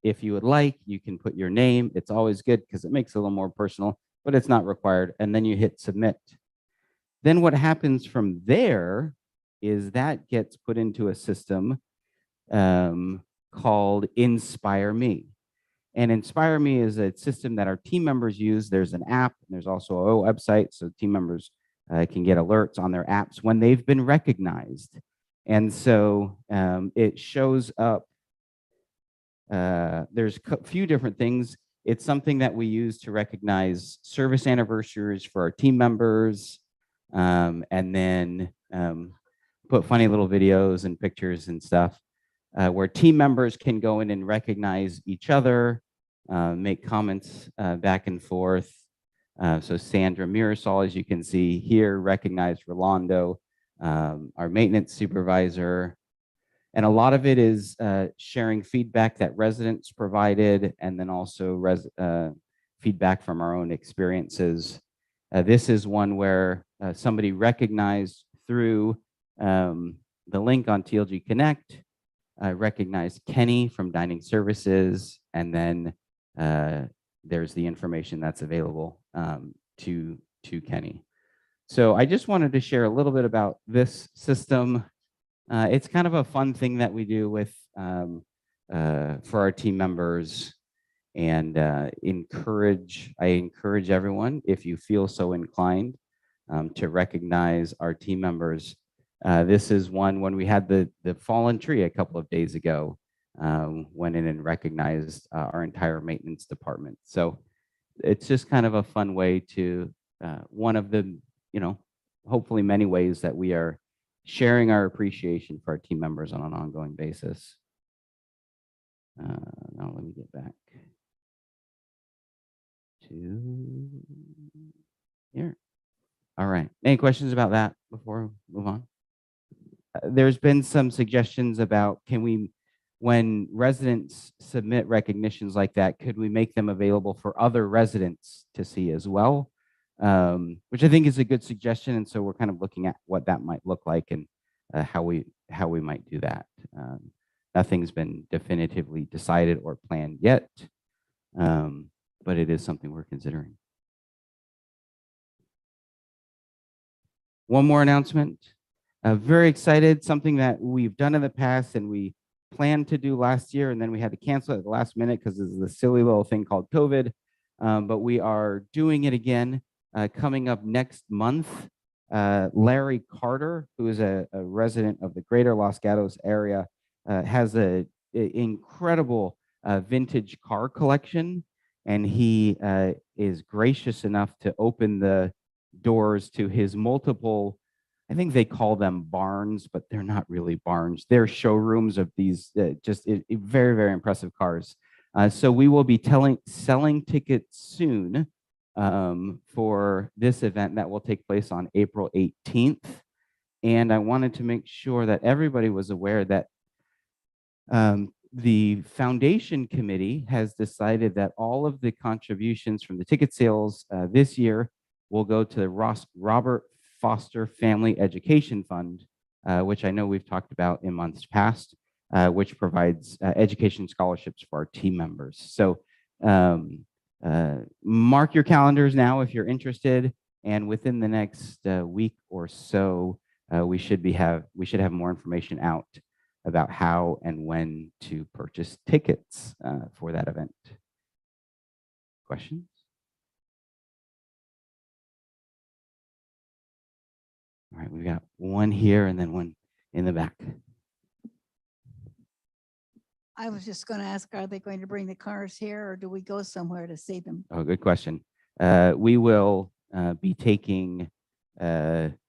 S3: if you would like, you can put your name. It's always good because it makes it a little more personal, but it's not required. And then you hit submit. Then what happens from there is that gets put into a system called Inspire Me. And Inspire Me is a system that our team members use. There's an app, and there's also a website, so team members can get alerts on their apps when they've been recognized. And so it shows up. There's a few different things. It's something that we use to recognize service anniversaries for our team members, and then put funny little videos and pictures and stuff where team members can go in and recognize each other, make comments back and forth. So Sandra Mirasol, as you can see here, recognized Rolando, our maintenance supervisor. And a lot of it is sharing feedback that residents provided, and then also feedback from our own experiences. This is one where somebody recognized through the link on TLG Connect, recognized Kenny from Dining Services, and then there's the information that's available to Kenny. So I just wanted to share a little bit about this system. It's kind of a fun thing that we do with for our team members, and I encourage everyone, if you feel so inclined, to recognize our team members. This is one when we had the fallen tree a couple of days ago, went in and recognized our entire maintenance department. So it's just kind of a fun way to, one of the, hopefully many ways that we are sharing our appreciation for our team members on an ongoing basis. Now let me get back to here. All right. Any questions about that before we move on? There's been some suggestions about, when residents submit recognitions like that, could we make them available for other residents to see as well? Which I think is a good suggestion. And so we're kind of looking at what that might look like and how we might do that. Nothing's been definitively decided or planned yet, but it is something we're considering. One more announcement. Very excited, something that we've done in the past and we planned to do last year, and then we had to cancel it at the last minute because of the silly little thing called COVID. But we are doing it again coming up next month. Larry Carter, who is a resident of the greater Los Gatos area, has an incredible vintage car collection, and he is gracious enough to open the doors to his multiple, I think they call them barns, but they're not really barns. They're showrooms of these just very, very impressive cars. So we will be selling tickets soon for this event that will take place on April 18th. And I wanted to make sure that everybody was aware that the foundation committee has decided that all of the contributions from the ticket sales this year will go to the Robert Foster Family Education Fund, which I know we've talked about in months past, which provides education scholarships for our team members. So mark your calendars now if you're interested, and within the next week or so, we should have more information out about how and when to purchase tickets for that event. Questions? All right, we've got one here and then one in the back.
S9: I was just going to ask, are they going to bring the cars here or do we go somewhere to see them?
S3: Oh, good question. We will be taking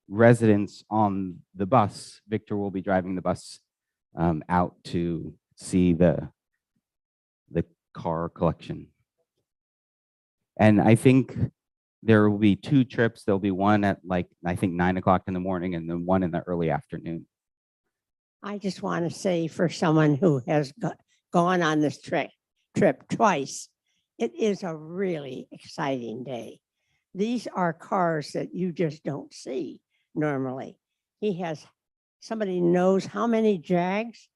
S3: residents on the bus. Victor will be driving the bus out to see the car collection. And I think there will be 2 trips. There'll be one at I think 9 o'clock in the morning and then one in the early afternoon.
S4: I just want to say, for someone who has gone on this trip twice, it is a really exciting day. These are cars that you just don't see normally. Somebody knows how many Jags?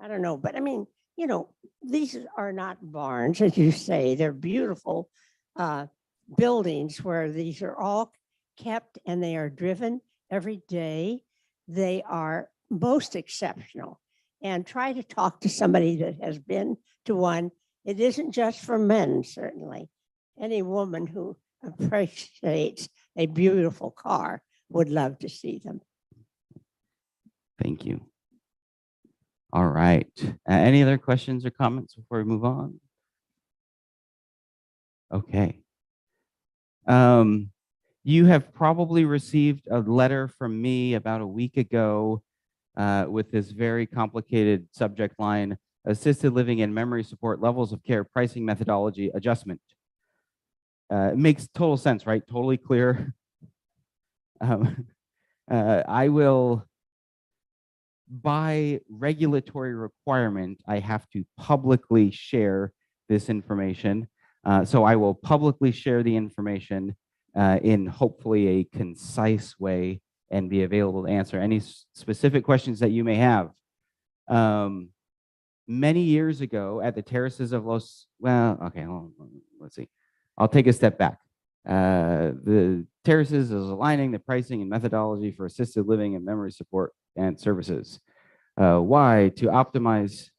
S4: I don't know, but I mean, you know, these are not barns, as you say. They're beautiful buildings where these are all kept and they are driven every day. They are most exceptional. And try to talk to somebody that has been to one. It isn't just for men, certainly. Any woman who appreciates a beautiful car would love to see them.
S3: Thank you. All right. Any other questions or comments before we move on? Okay. You have probably received a letter from me about a week ago with this very complicated subject line: assisted living and memory support levels of care pricing methodology adjustment. It makes total sense, right? Totally clear. I will, by regulatory requirement, I have to publicly share this information. So I will publicly share the information in hopefully a concise way and be available to answer any specific questions that you may have. Many years ago at the Terraces of let's see. I'll take a step back. The Terraces is aligning the pricing and methodology for assisted living and memory support and services. Why? To optimize.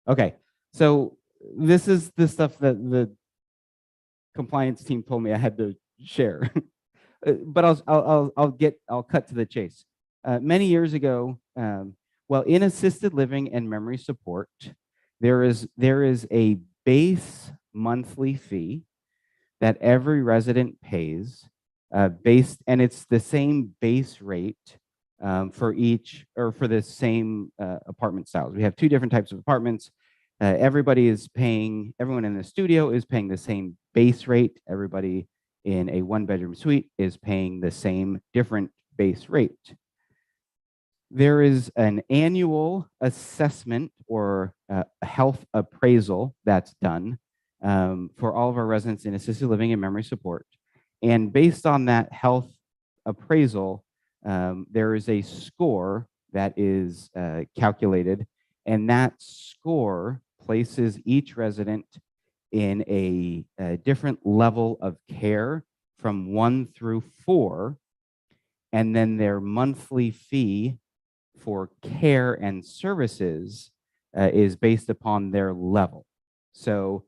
S3: Okay, so this is the stuff that the compliance team told me I had to share. But I'll cut to the chase. Many years ago, well, in assisted living and memory support, there is a base monthly fee that every resident pays and it's the same base rate for each, or for the same apartment styles. We have 2 different types of apartments. Everyone in the studio is paying the same base rate. Everybody in a 1-bedroom suite is paying the same different base rate. There is an annual assessment or a health appraisal that's done for all of our residents in assisted living and memory support. And based on that health appraisal, there is a score that is calculated, and that score places each resident in a different level of care from 1 through 4, and then their monthly fee for care and services is based upon their level. So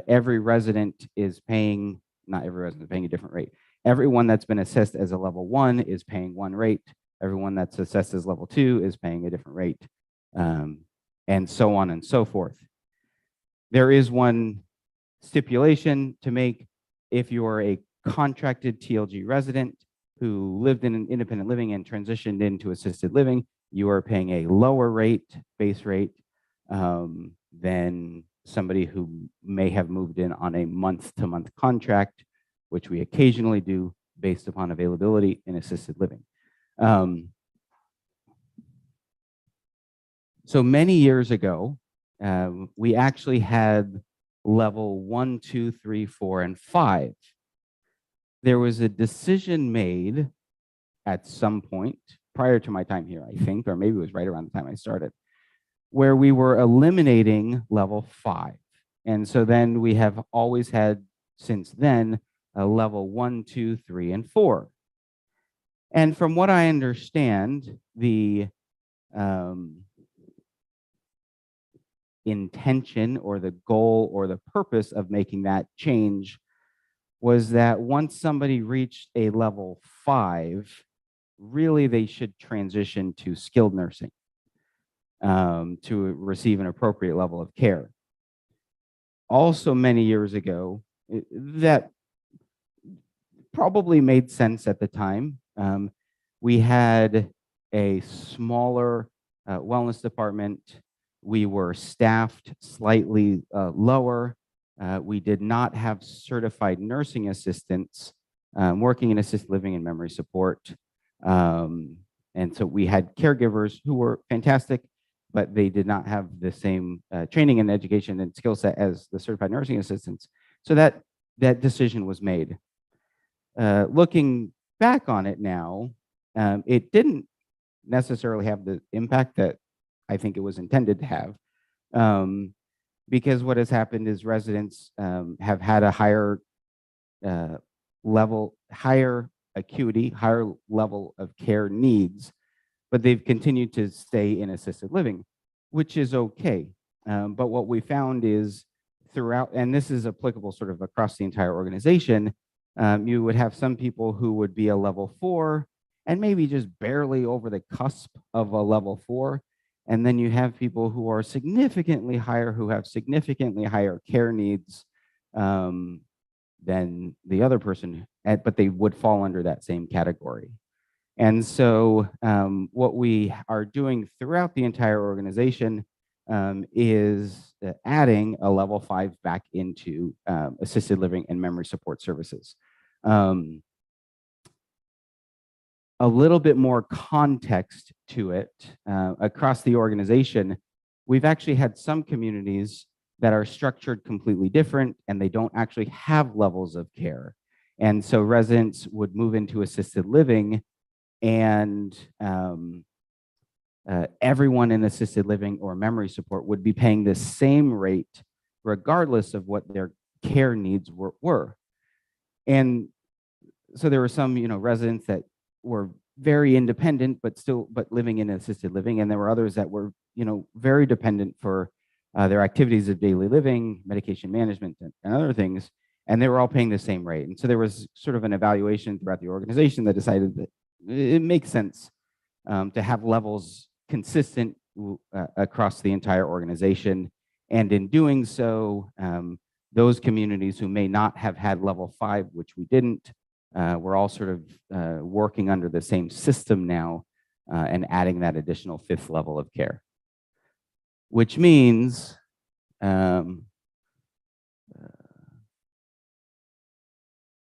S3: every resident is paying, not every resident is paying a different rate. Everyone that's been assessed as a level 1 is paying one rate. Everyone that's assessed as level 2 is paying a different rate, and so on and so forth. There is one stipulation to make: if you're a contracted TLG resident who lived in an independent living and transitioned into assisted living, you are paying a lower rate, base rate, than somebody who may have moved in on a month-to-month contract, which we occasionally do based upon availability in assisted living. So many years ago, we actually had level 1, 2, 3, 4, and 5. There was a decision made at some point prior to my time here, I think, or maybe it was right around the time I started, where we were eliminating level 5. And so then we have always had since then a level 1, 2, 3, and 4. And from what I understand, the intention or the goal or the purpose of making that change was that once somebody reached a level 5, really they should transition to skilled nursing to receive an appropriate level of care. Also, many years ago, that probably made sense at the time. We had a smaller wellness department. We were staffed slightly lower. We did not have certified nursing assistants working in assisted living and memory support. And so we had caregivers who were fantastic, but they did not have the same training and education and skill set as the certified nursing assistants. So that decision was made. Looking back on it now, it didn't necessarily have the impact that I think it was intended to have, because what has happened is residents have had a higher level, higher acuity, higher level of care needs, but they've continued to stay in assisted living, which is okay. But what we found is throughout, and this is applicable sort of across the entire organization, you would have some people who would be a level 4 and maybe just barely over the cusp of a level 4. And then you have people who are significantly higher, who have significantly higher care needs than the other person, but they would fall under that same category. And so what we are doing throughout the entire organization is adding a level 5 back into assisted living and memory support services. A little bit more context to it across the organization. We've actually had some communities that are structured completely different and they don't actually have levels of care. And so residents would move into assisted living and everyone in assisted living or memory support would be paying the same rate regardless of what their care needs were. And so there were some, residents that were very independent, but living in assisted living. And there were others that were, very dependent for their activities of daily living, medication management, and other things. And they were all paying the same rate. And so there was sort of an evaluation throughout the organization that decided that it makes sense to have levels consistent across the entire organization. And in doing so, those communities who may not have had level 5, which we didn't, we're all sort of working under the same system now and adding that additional 5th level of care, which means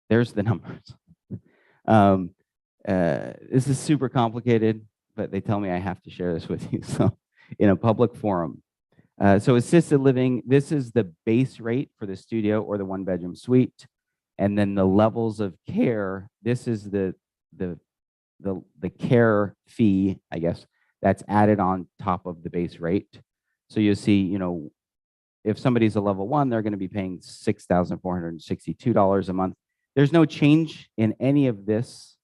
S3: there's the numbers. This is super complicated, but they tell me I have to share this with you. So in a public forum. So assisted living, this is the base rate for the studio or the 1-bedroom suite. And then the levels of care, this is the care fee, I guess, that's added on top of the base rate. So you see, if somebody's a level 1, they're going to be paying $6,462 a month. There's no change in any of this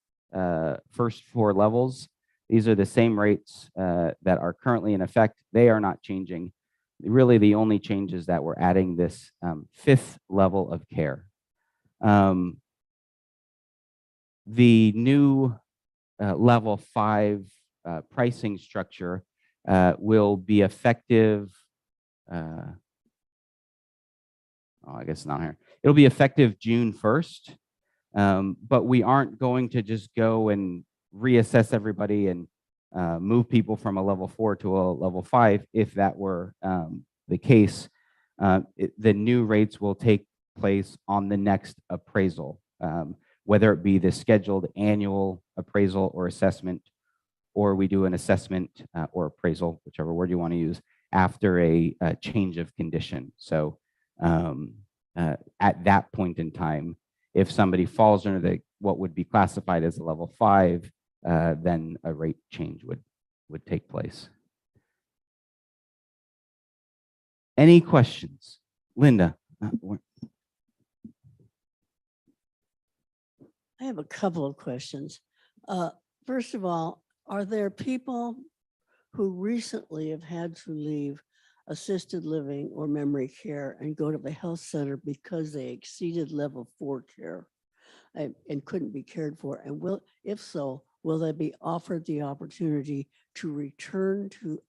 S3: first 4 levels. These are the same rates that are currently in effect. They are not changing. Really, the only change is that we're adding this 5th level of care. The new level 5 pricing structure will be effective. I guess not here. It'll be effective June 1st, but we aren't going to just go and reassess everybody and move people from a level 4 to a level 5. If that were the case, the new rates will take place on the next appraisal, whether it be the scheduled annual appraisal or assessment, or we do an assessment or appraisal, whichever word you want to use, after a change of condition. So at that point in time, if somebody falls under what would be classified as a level 5, then a rate change would take place. Any questions? Linda?
S1: I have a couple of questions. First of all, are there people who recently have had to leave assisted living or memory care and go to the health center because they exceeded level 4 care and couldn't be cared for? And if so, will they be offered the opportunity to return to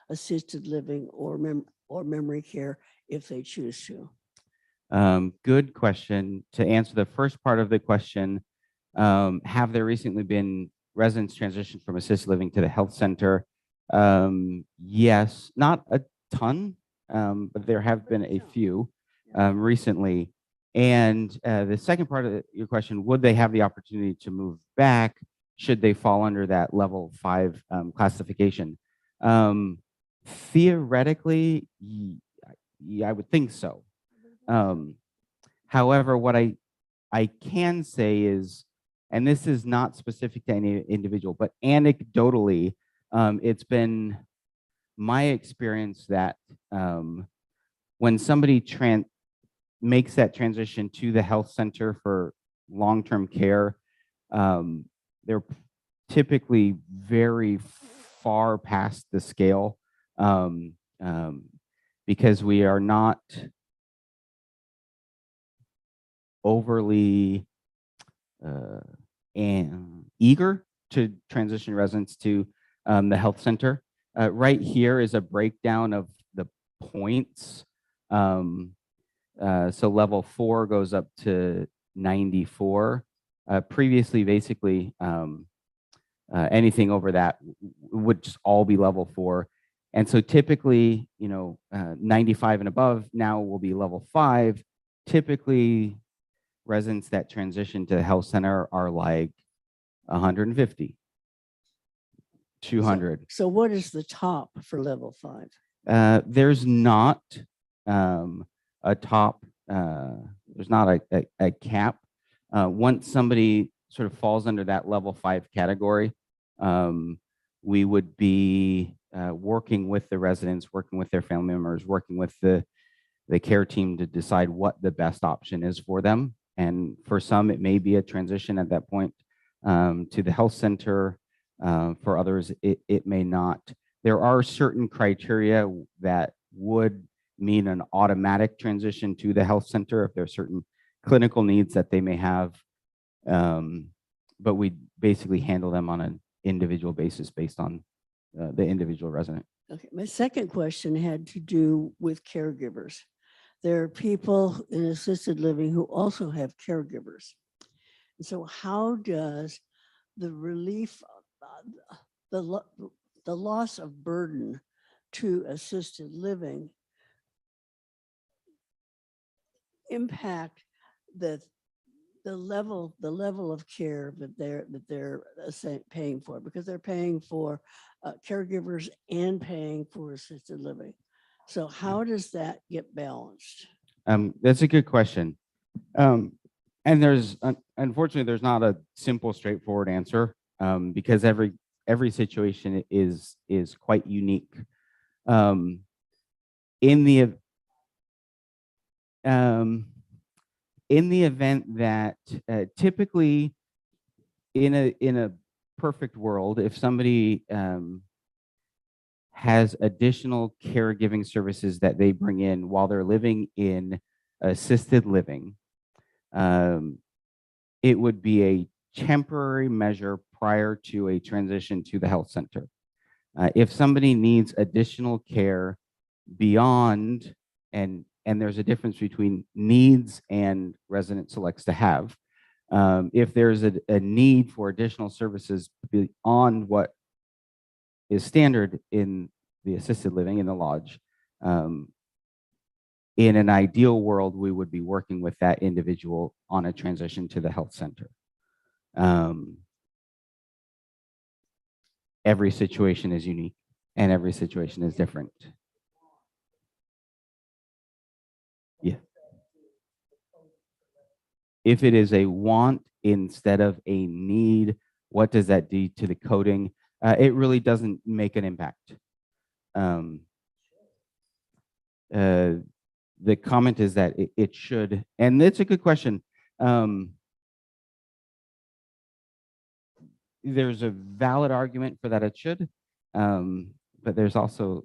S1: assisted living or memory care if they choose to?
S3: Good question. To answer the first part of the question, have there recently been residents transitioned from assisted living to the health center? Yes, not a ton, but there have been a few recently. And the second part of your question, would they have the opportunity to move back should they fall under that level 5 classification? Theoretically, I would think so. However, what I can say is, and this is not specific to any individual, but anecdotally, it's been my experience that when somebody makes that transition to the health center for long-term care, they're typically very far past the scale because we are not overly eager to transition residents to the health center. Right here is a breakdown of the points. So level 4 goes up to 94. Previously, basically, anything over that would just all be level 4. And so typically, 95 and above now will be level 5. Typically, residents that transition to the health center are like 150, 200.
S1: So what is the top for level 5?
S3: There's not a top, there's not a cap. Once somebody sort of falls under that level 5 category, we would be working with the residents, working with their family members, working with the care team to decide what the best option is for them. And for some, it may be a transition at that point to the health center. For others, it may not. There are certain criteria that would mean an automatic transition to the health center if there are certain clinical needs that they may have. But we basically handle them on an individual basis based on the individual resident.
S1: Okay, my second question had to do with caregivers. There are people in assisted living who also have caregivers. And so how does the relief, the loss of burden to assisted living impact the level of care that they're paying for, because they're paying for caregivers and paying for assisted living? So how does that get balanced?
S3: That's a good question. And unfortunately, there's not a simple, straightforward answer because every situation is quite unique. In the event that typically in a perfect world, if somebody has additional caregiving services that they bring in while they're living in assisted living, it would be a temporary measure prior to a transition to the health center. If somebody needs additional care beyond, and there's a difference between needs and resident selects to have, if there's a need for additional services beyond what is standard in the assisted living in the lodge, in an ideal world, we would be working with that individual on a transition to the health center. Every situation is unique and every situation is different. Yeah. If it is a want instead of a need, what does that do to the coding? It really doesn't make an impact. The comment is that it should, and it's a good question. There's a valid argument for that it should, but there's also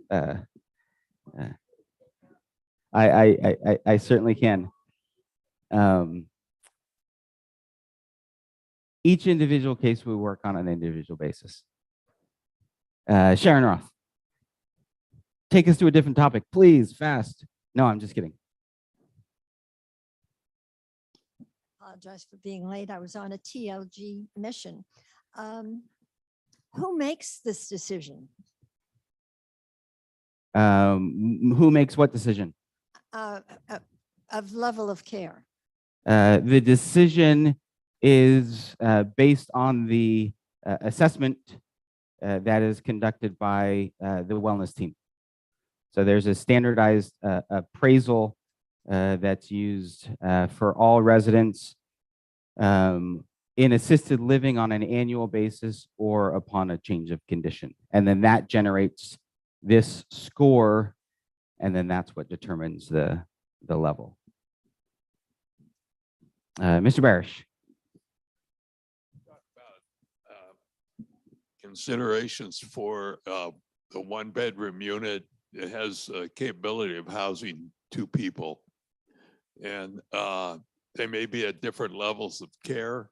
S3: I certainly can. Each individual case we work on an individual basis. Sharon Roth, take us to a different topic, please, fast. No, I'm just kidding.
S10: Apologize for being late. I was on a TLG mission. Who makes this decision?
S3: Who makes what decision?
S10: Of level of care?
S3: The decision is based on the assessment that is conducted by the wellness team. So there's a standardized appraisal that's used for all residents in assisted living on an annual basis or upon a change of condition. And then that generates this score, and then that's what determines the level. Mr. Barish.
S6: Considerations for the 1-bedroom unit. It has a capability of housing 2 people. And they may be at different levels of care,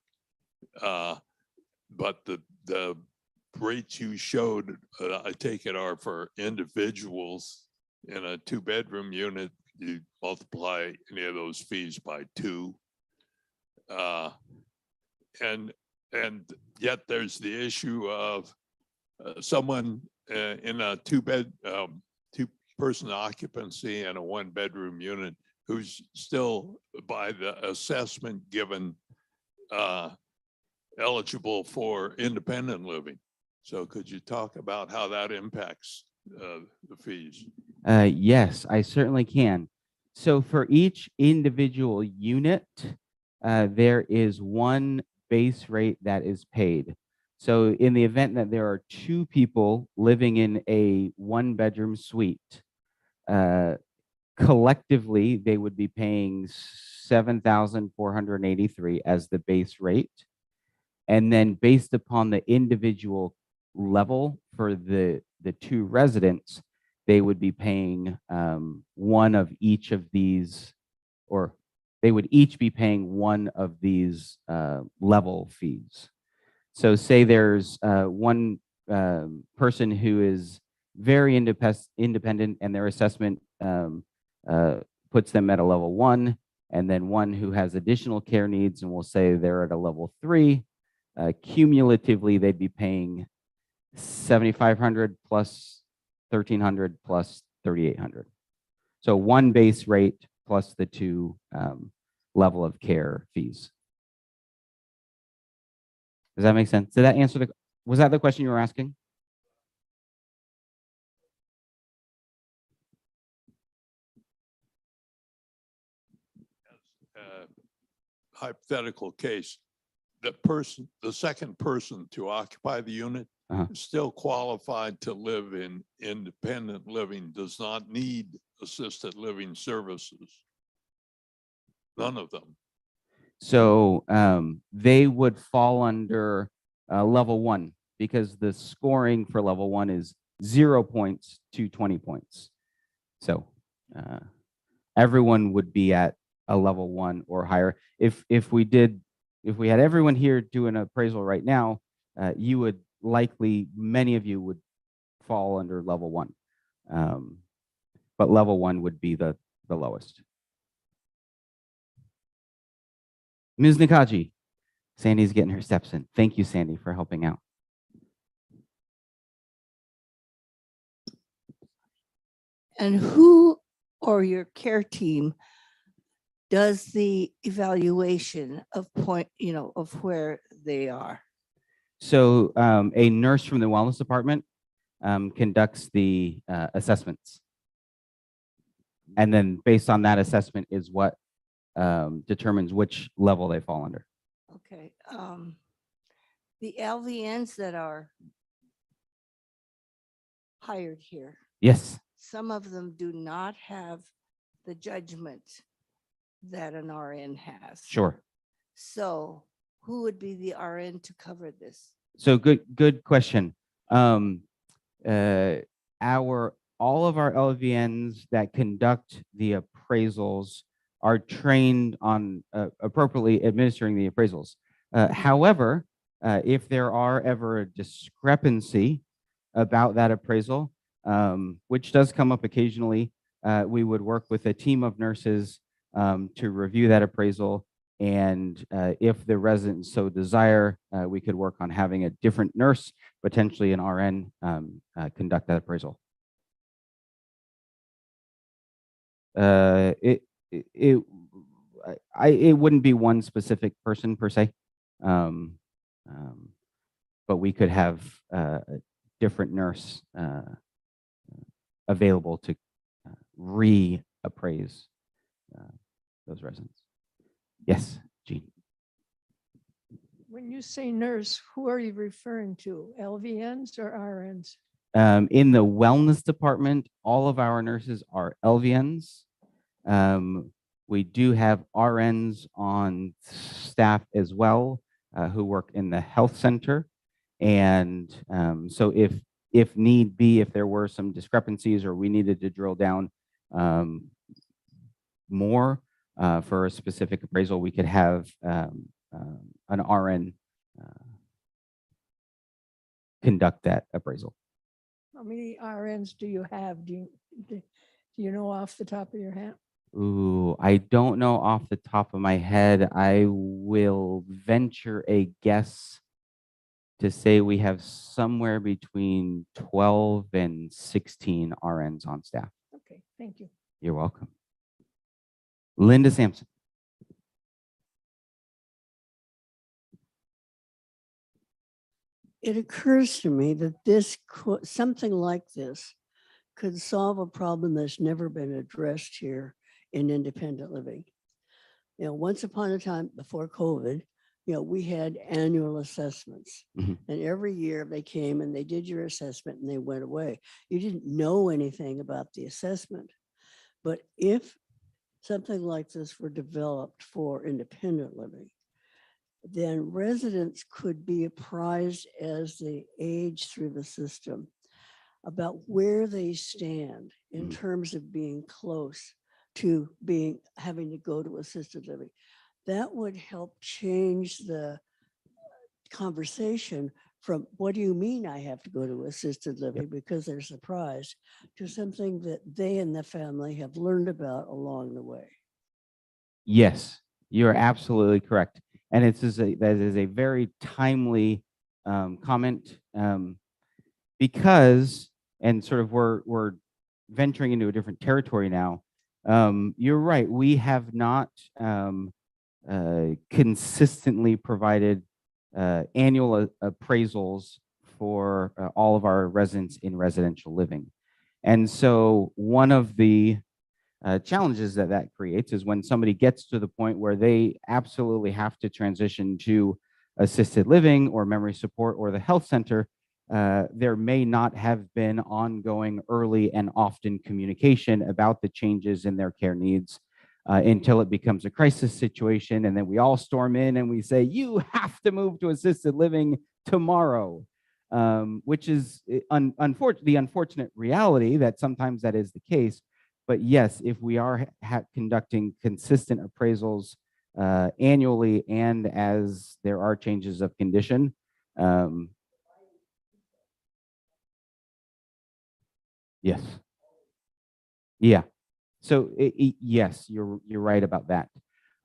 S6: but the rates you showed, I take it, are for individuals. In a 2-bedroom unit, you multiply any of those fees by 2. And yet there's the issue of someone in a 2-person occupancy and a 1-bedroom unit who's still, by the assessment given, eligible for independent living. So could you talk about how that impacts the fees?
S3: Yes, I certainly can. So for each individual unit, there is one base rate that is paid. So in the event that there are 2 people living in a 1-bedroom suite, collectively, they would be paying $7,483 as the base rate. And then based upon the individual level for the 2 residents, they would be paying one of each of these, or they would each be paying one of these level fees. So say there's one person who is very independent and their assessment puts them at a level 1, and then one who has additional care needs, and we'll say they're at a level 3. Cumulatively, they'd be paying $7,500 plus $1,300 plus $3,800. So one base rate plus the 2 level of care fees. Does that make sense? Did that answer was that the question you were asking?
S6: Hypothetical case, the second person to occupy the unit is still qualified to live in independent living, does not need assisted living services. None of them.
S3: So they would fall under level 1 because the scoring for level 1 is 0 points to 20 points. So everyone would be at a level 1 or higher. If we had everyone here do an appraisal right now, you would likely, many of you would fall under level 1. But level 1 would be the lowest. Ms. Nakaji, Sandy's getting her steps in. Thank you, Sandy, for helping out.
S1: And who or your care team does the evaluation of of where they are?
S3: So a nurse from the wellness department conducts the assessments. And then based on that assessment is what determines which level they fall under.
S11: Okay. The LVNs that are hired here,
S3: Yes,
S11: some of them do not have the judgment that an RN has.
S3: sure.
S11: So who would be the RN to cover this?
S3: So good question. All of our LVNs that conduct the appraisals are trained on appropriately administering the appraisals. However, if there are ever a discrepancy about that appraisal, which does come up occasionally, we would work with a team of nurses to review that appraisal. And if the residents so desire, we could work on having a different nurse, potentially an RN, conduct that appraisal. It wouldn't be one specific person per se, but we could have a different nurse available to reappraise those residents. Yes, Jean.
S9: When you say nurse, who are you referring to? LVNs or RNs?
S3: In the wellness department, all of our nurses are LVNs. We do have RNs on staff as well who work in the health center. And so if need be, if there were some discrepancies or we needed to drill down more for a specific appraisal, we could have an RN conduct that appraisal.
S9: How many RNs do you have? Do you know off the top of your head?
S3: Ooh, I don't know off the top of my head. I will venture a guess to say we have somewhere between 12 and 16 RNs on staff.
S9: Okay, thank you.
S3: You're welcome. Linda Sampson.
S1: It occurs to me that something like this could solve a problem that's never been addressed here in independent living. You know, once upon a time before COVID, you know, we had annual assessments,
S3: Mhm.
S1: and every year they came and they did your assessment and they went away. You didn't know anything about the assessment. But if something like this were developed for independent living, then residents could be apprised as they age through the system about where they stand in terms of being close to having to go to assisted living. That would help change the conversation from what do you mean I have to go to assisted living because they're surprised, to something that they and the family have learned about along the way.
S3: Yes, you're absolutely correct. And that is a very timely comment because, and sort of we're venturing into a different territory now. You're right. We have not consistently provided annual appraisals for all of our residents in residential living. And so one of the challenges that creates is when somebody gets to the point where they absolutely have to transition to assisted living or memory support or the health center, there may not have been ongoing early and often communication about the changes in their care needs until it becomes a crisis situation. And then we all storm in and we say, you have to move to assisted living tomorrow, which is the unfortunate reality that sometimes that is the case. But yes, if we are conducting consistent appraisals annually and as there are changes of condition, yes. Yeah. So yes, you're right about that.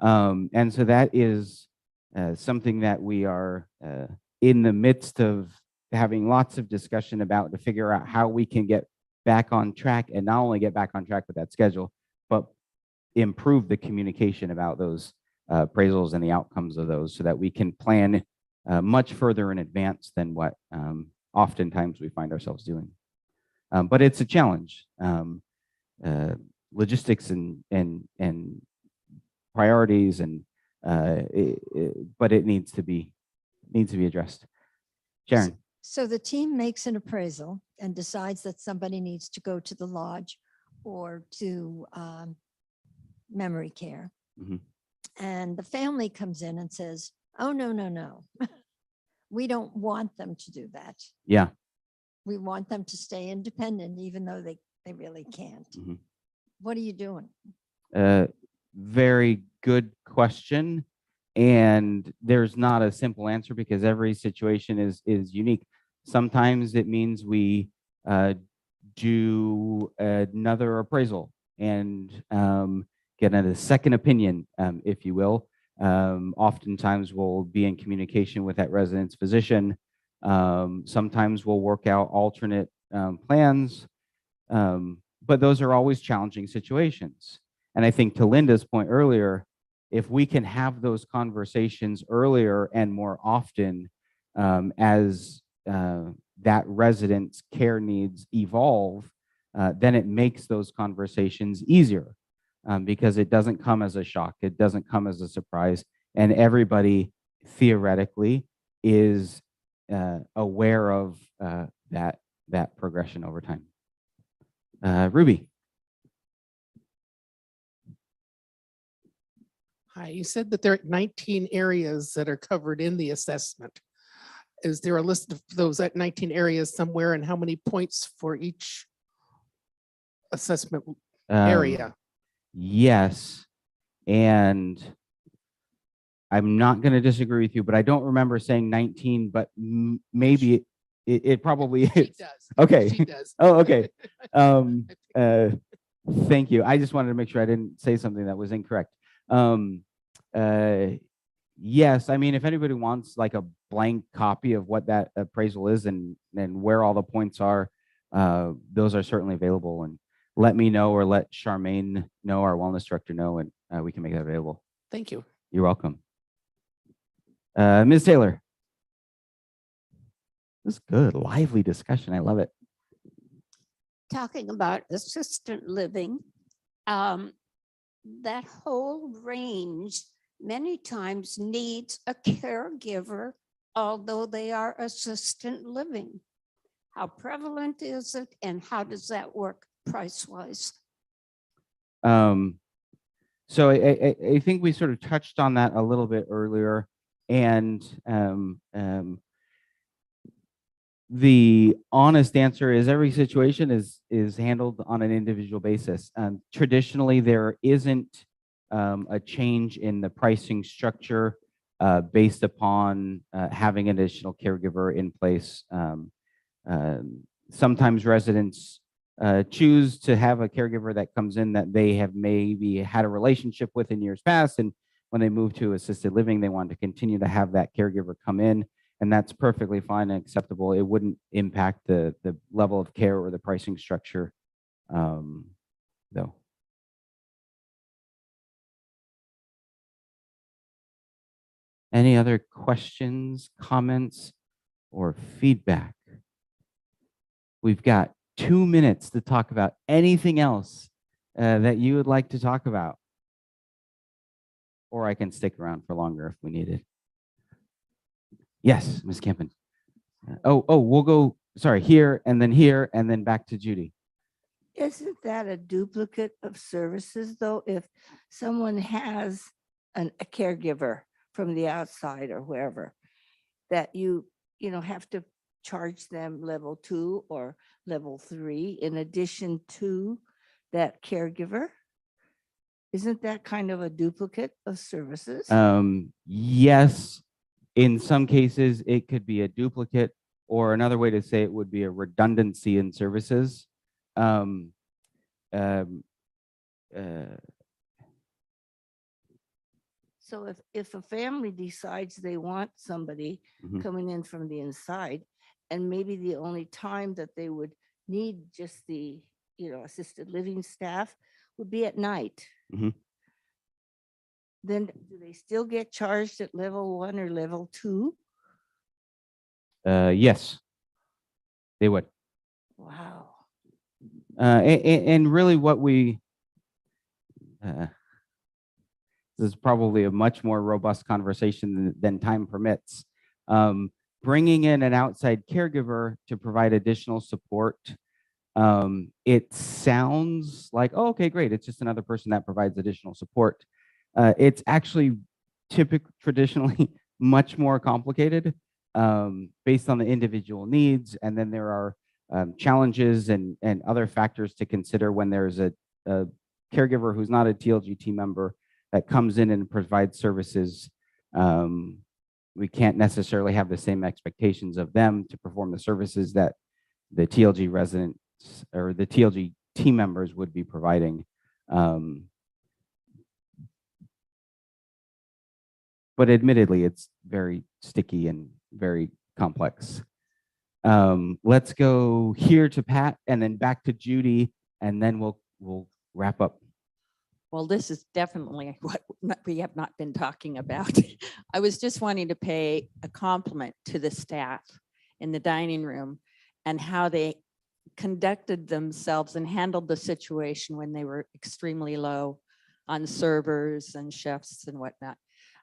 S3: And so that is something that we are in the midst of having lots of discussion about to figure out how we can get back on track, and not only get back on track with that schedule, but improve the communication about those appraisals and the outcomes of those so that we can plan much further in advance than what oftentimes we find ourselves doing. But it's a challenge. logistics and priorities but it needs to be addressed. Sharon.
S10: So the team makes an appraisal and decides that somebody needs to go to the lodge or to memory care.
S3: Mhm.
S10: And the family comes in and says, oh, no, no, no. We don't want them to do that.
S3: Yeah.
S10: We want them to stay independent, even though they really can't.
S3: Mhm.
S10: What are you doing?
S3: Very good question. And there's not a simple answer because every situation is unique. Sometimes it means we do another appraisal and get a second opinion, if you will. Oftentimes we'll be in communication with that resident's physician. Sometimes we'll work out alternate plans, but those are always challenging situations. And I think to Linda's point earlier, if we can have those conversations earlier and more often as that resident's care needs evolve, then it makes those conversations easier because it doesn't come as a shock. It doesn't come as a surprise. And everybody theoretically is aware of that progression over time. Ruby.
S12: Hi, you said that there are 19 areas that are covered in the assessment. Is there a list of those at 19 areas somewhere and how many points for each assessment area?
S3: Yes. And I'm not going to disagree with you, but I don't remember saying 19, but maybe it probably
S12: She
S3: is.
S12: does.
S3: Okay.
S12: She does.
S3: Oh, okay. Thank you. I just wanted to make sure I didn't say something that was incorrect. Yes, I mean, if anybody wants like a blank copy of what that appraisal is and where all the points are, those are certainly available. And let me know or let Charmaine know, our wellness director know, and we can make that available.
S12: Thank you.
S3: You're welcome. Ms. Taylor. This is good, lively discussion. I love it.
S13: Talking about assistant living, that whole range many times needs a caregiver, although they are assistant living. How prevalent is it and how does that work price-wise?
S3: So I think we sort of touched on that a little bit earlier, and the honest answer is every situation is handled on an individual basis. Traditionally, there isn't a change in the pricing structure based upon having an additional caregiver in place. Sometimes residents choose to have a caregiver that comes in that they have maybe had a relationship with in years past, and when they move to assisted living, they want to continue to have that caregiver come in, and that's perfectly fine and acceptable. It wouldn't impact the level of care or the pricing structure, though. Any other questions, comments, or feedback? We've got 2 minutes to talk about anything else that you would like to talk about. Or I can stick around for longer if we need it. Yes, Ms. Campen. We'll go, sorry, here and then back to Judy.
S11: Isn't that a duplicate of services though? If someone has a caregiver from the outside or wherever, that you have to charge them level 2 or level 3 in addition to that caregiver? Isn't that kind of a duplicate of services?
S3: Yes, in some cases it could be a duplicate, or another way to say it would be a redundancy in services.
S11: So if a family decides they want somebody coming in from the inside, and maybe the only time that they would need just the assisted living staff would be at night, then do they still get charged at level 1 or level 2?
S3: Yes, they would.
S11: Wow.
S3: And really what we this is probably a much more robust conversation than time permits. Bringing in an outside caregiver to provide additional support. It sounds like, oh, okay, great. It's just another person that provides additional support. It's actually traditionally much more complicated based on the individual needs. And then there are challenges and other factors to consider when there's a caregiver who's not a TLG team member that comes in and provides services. We can't necessarily have the same expectations of them to perform the services that the TLG residents or the TLG team members would be providing. But admittedly, it's very sticky and very complex. Let's go here to Pat and then back to Judy, and then we'll wrap up.
S7: Well, this is definitely what we have not been talking about. I was just wanting to pay a compliment to the staff in the dining room and how they conducted themselves and handled the situation when they were extremely low on servers and chefs and whatnot.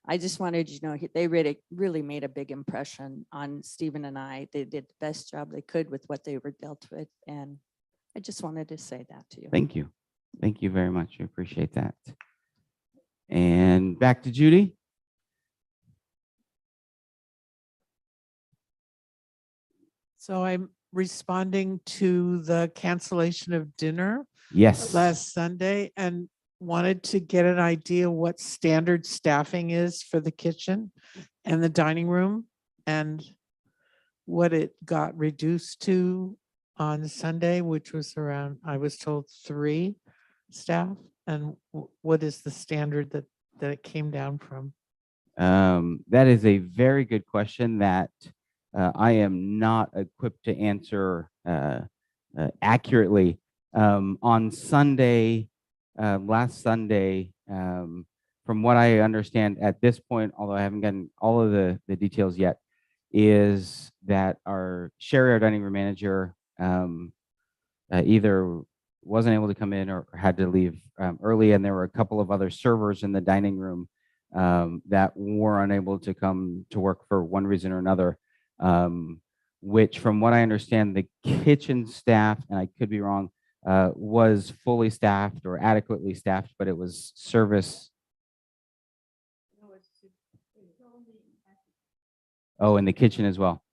S7: I just wanted you to know they really made a big impression on Stephen and I. They did the best job they could with what they were dealt with. And I just wanted to say that to you.
S3: Thank you. Thank you very much. I appreciate that. And back to Judy.
S14: So I'm responding to the cancellation of dinner
S3: Yes.
S14: last Sunday and wanted to get an idea what standard staffing is for the kitchen and the dining room and what it got reduced to on Sunday, which was around, I was told 3 staff, and what is the standard that it came down from?
S3: That is a very good question that I am not equipped to answer accurately. On Sunday, last Sunday, from what I understand at this point, although I haven't gotten all of the details yet, is that our Sherry, our dining room manager, either wasn't able to come in or had to leave early, and there were a couple of other servers in the dining room that were unable to come to work for one reason or another, which from what I understand, the kitchen staff, and I could be wrong, was fully staffed or adequately staffed, but it was service. Oh, in the kitchen as well.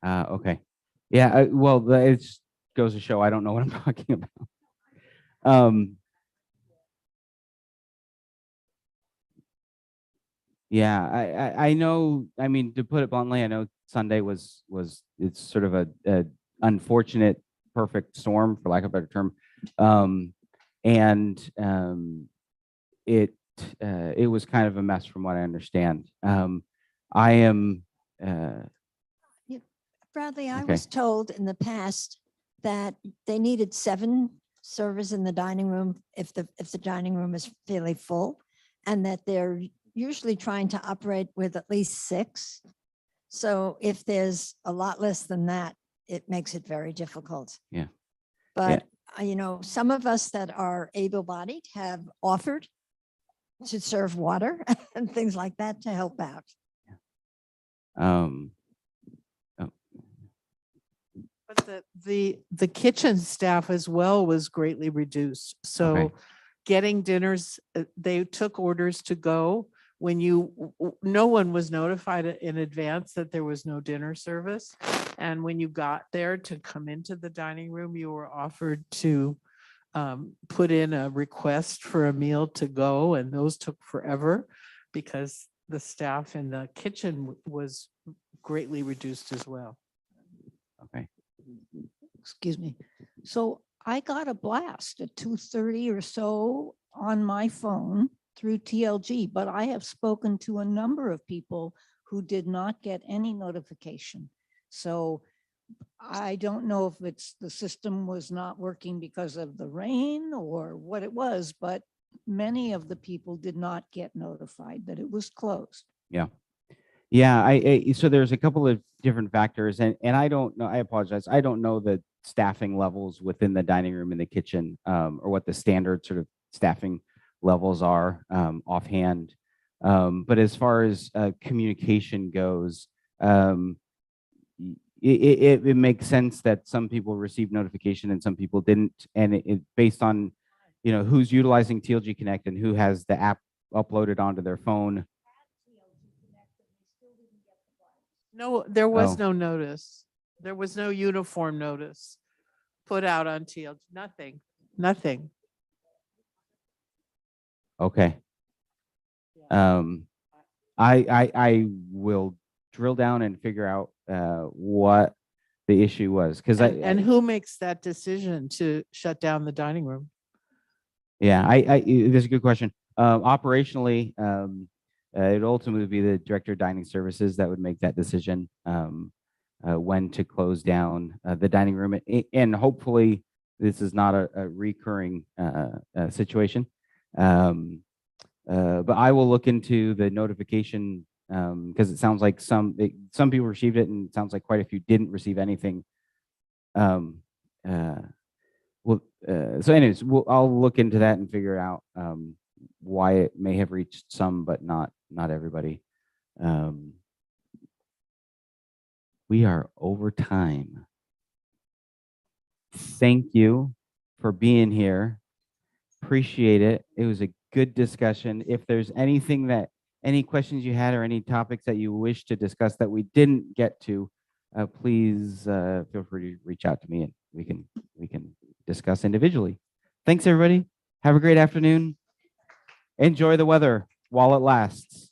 S3: Okay. Yeah, well, it goes to show I don't know what I'm talking about. Yeah, I know, I mean, to put it bluntly, I know Sunday was it's sort of a unfortunate perfect storm, for lack of a better term. It was kind of a mess from what I understand. I am
S10: Bradley, I
S3: Okay.
S10: was told in the past that they needed 7 servers in the dining room if the dining room is fairly full, and that they're usually trying to operate with at least 6. So if there's a lot less than that, it makes it very difficult.
S3: Yeah.
S10: But you know, some of us that are able-bodied have offered to serve water and things like that to help out.
S14: But the kitchen staff as well was greatly reduced. So
S3: Okay.
S14: getting dinners, they took orders to go when no one was notified in advance that there was no dinner service. And when you got there to come into the dining room, you were offered to put in a request for a meal to go, and those took forever because the staff in the kitchen was greatly reduced as well.
S3: Okay.
S9: Excuse me. So I got a blast at 2:30 or so on my phone through TLG, but I have spoken to a number of people who did not get any notification. So I don't know if it's the system was not working because of the rain or what it was, but many of the people did not get notified that it was closed.
S3: Yeah. Yeah, so there's a couple of different factors, and I don't know, I apologize. I don't know the staffing levels within the dining room and the kitchen, or what the standard sort of staffing levels are, offhand. But as far as communication goes, it makes sense that some people received notification and some people didn't, and it based on, who's utilizing TLG Connect and who has the app uploaded onto their phone.
S14: No, there was
S3: Oh.
S14: no notice. There was no uniform notice put out on TLG, nothing.
S3: Okay. I will drill down and figure out what the issue was, because
S14: And who makes that decision to shut down the dining room?
S3: yeah, that's a good question. Operationally, it ultimately would be the director of dining services that would make that decision, when to close down the dining room. And hopefully this is not a recurring situation. But I will look into the notification, because it sounds like some people received it, and it sounds like quite a few didn't receive anything. So anyways, I'll look into that and figure out why it may have reached some, but not everybody. We are over time. Thank you for being here. Appreciate it. It was a good discussion. If there's any questions you had or any topics that you wish to discuss that we didn't get to, please feel free to reach out to me, and we can discuss individually. Thanks, everybody. Have a great afternoon. Enjoy the weather while it lasts.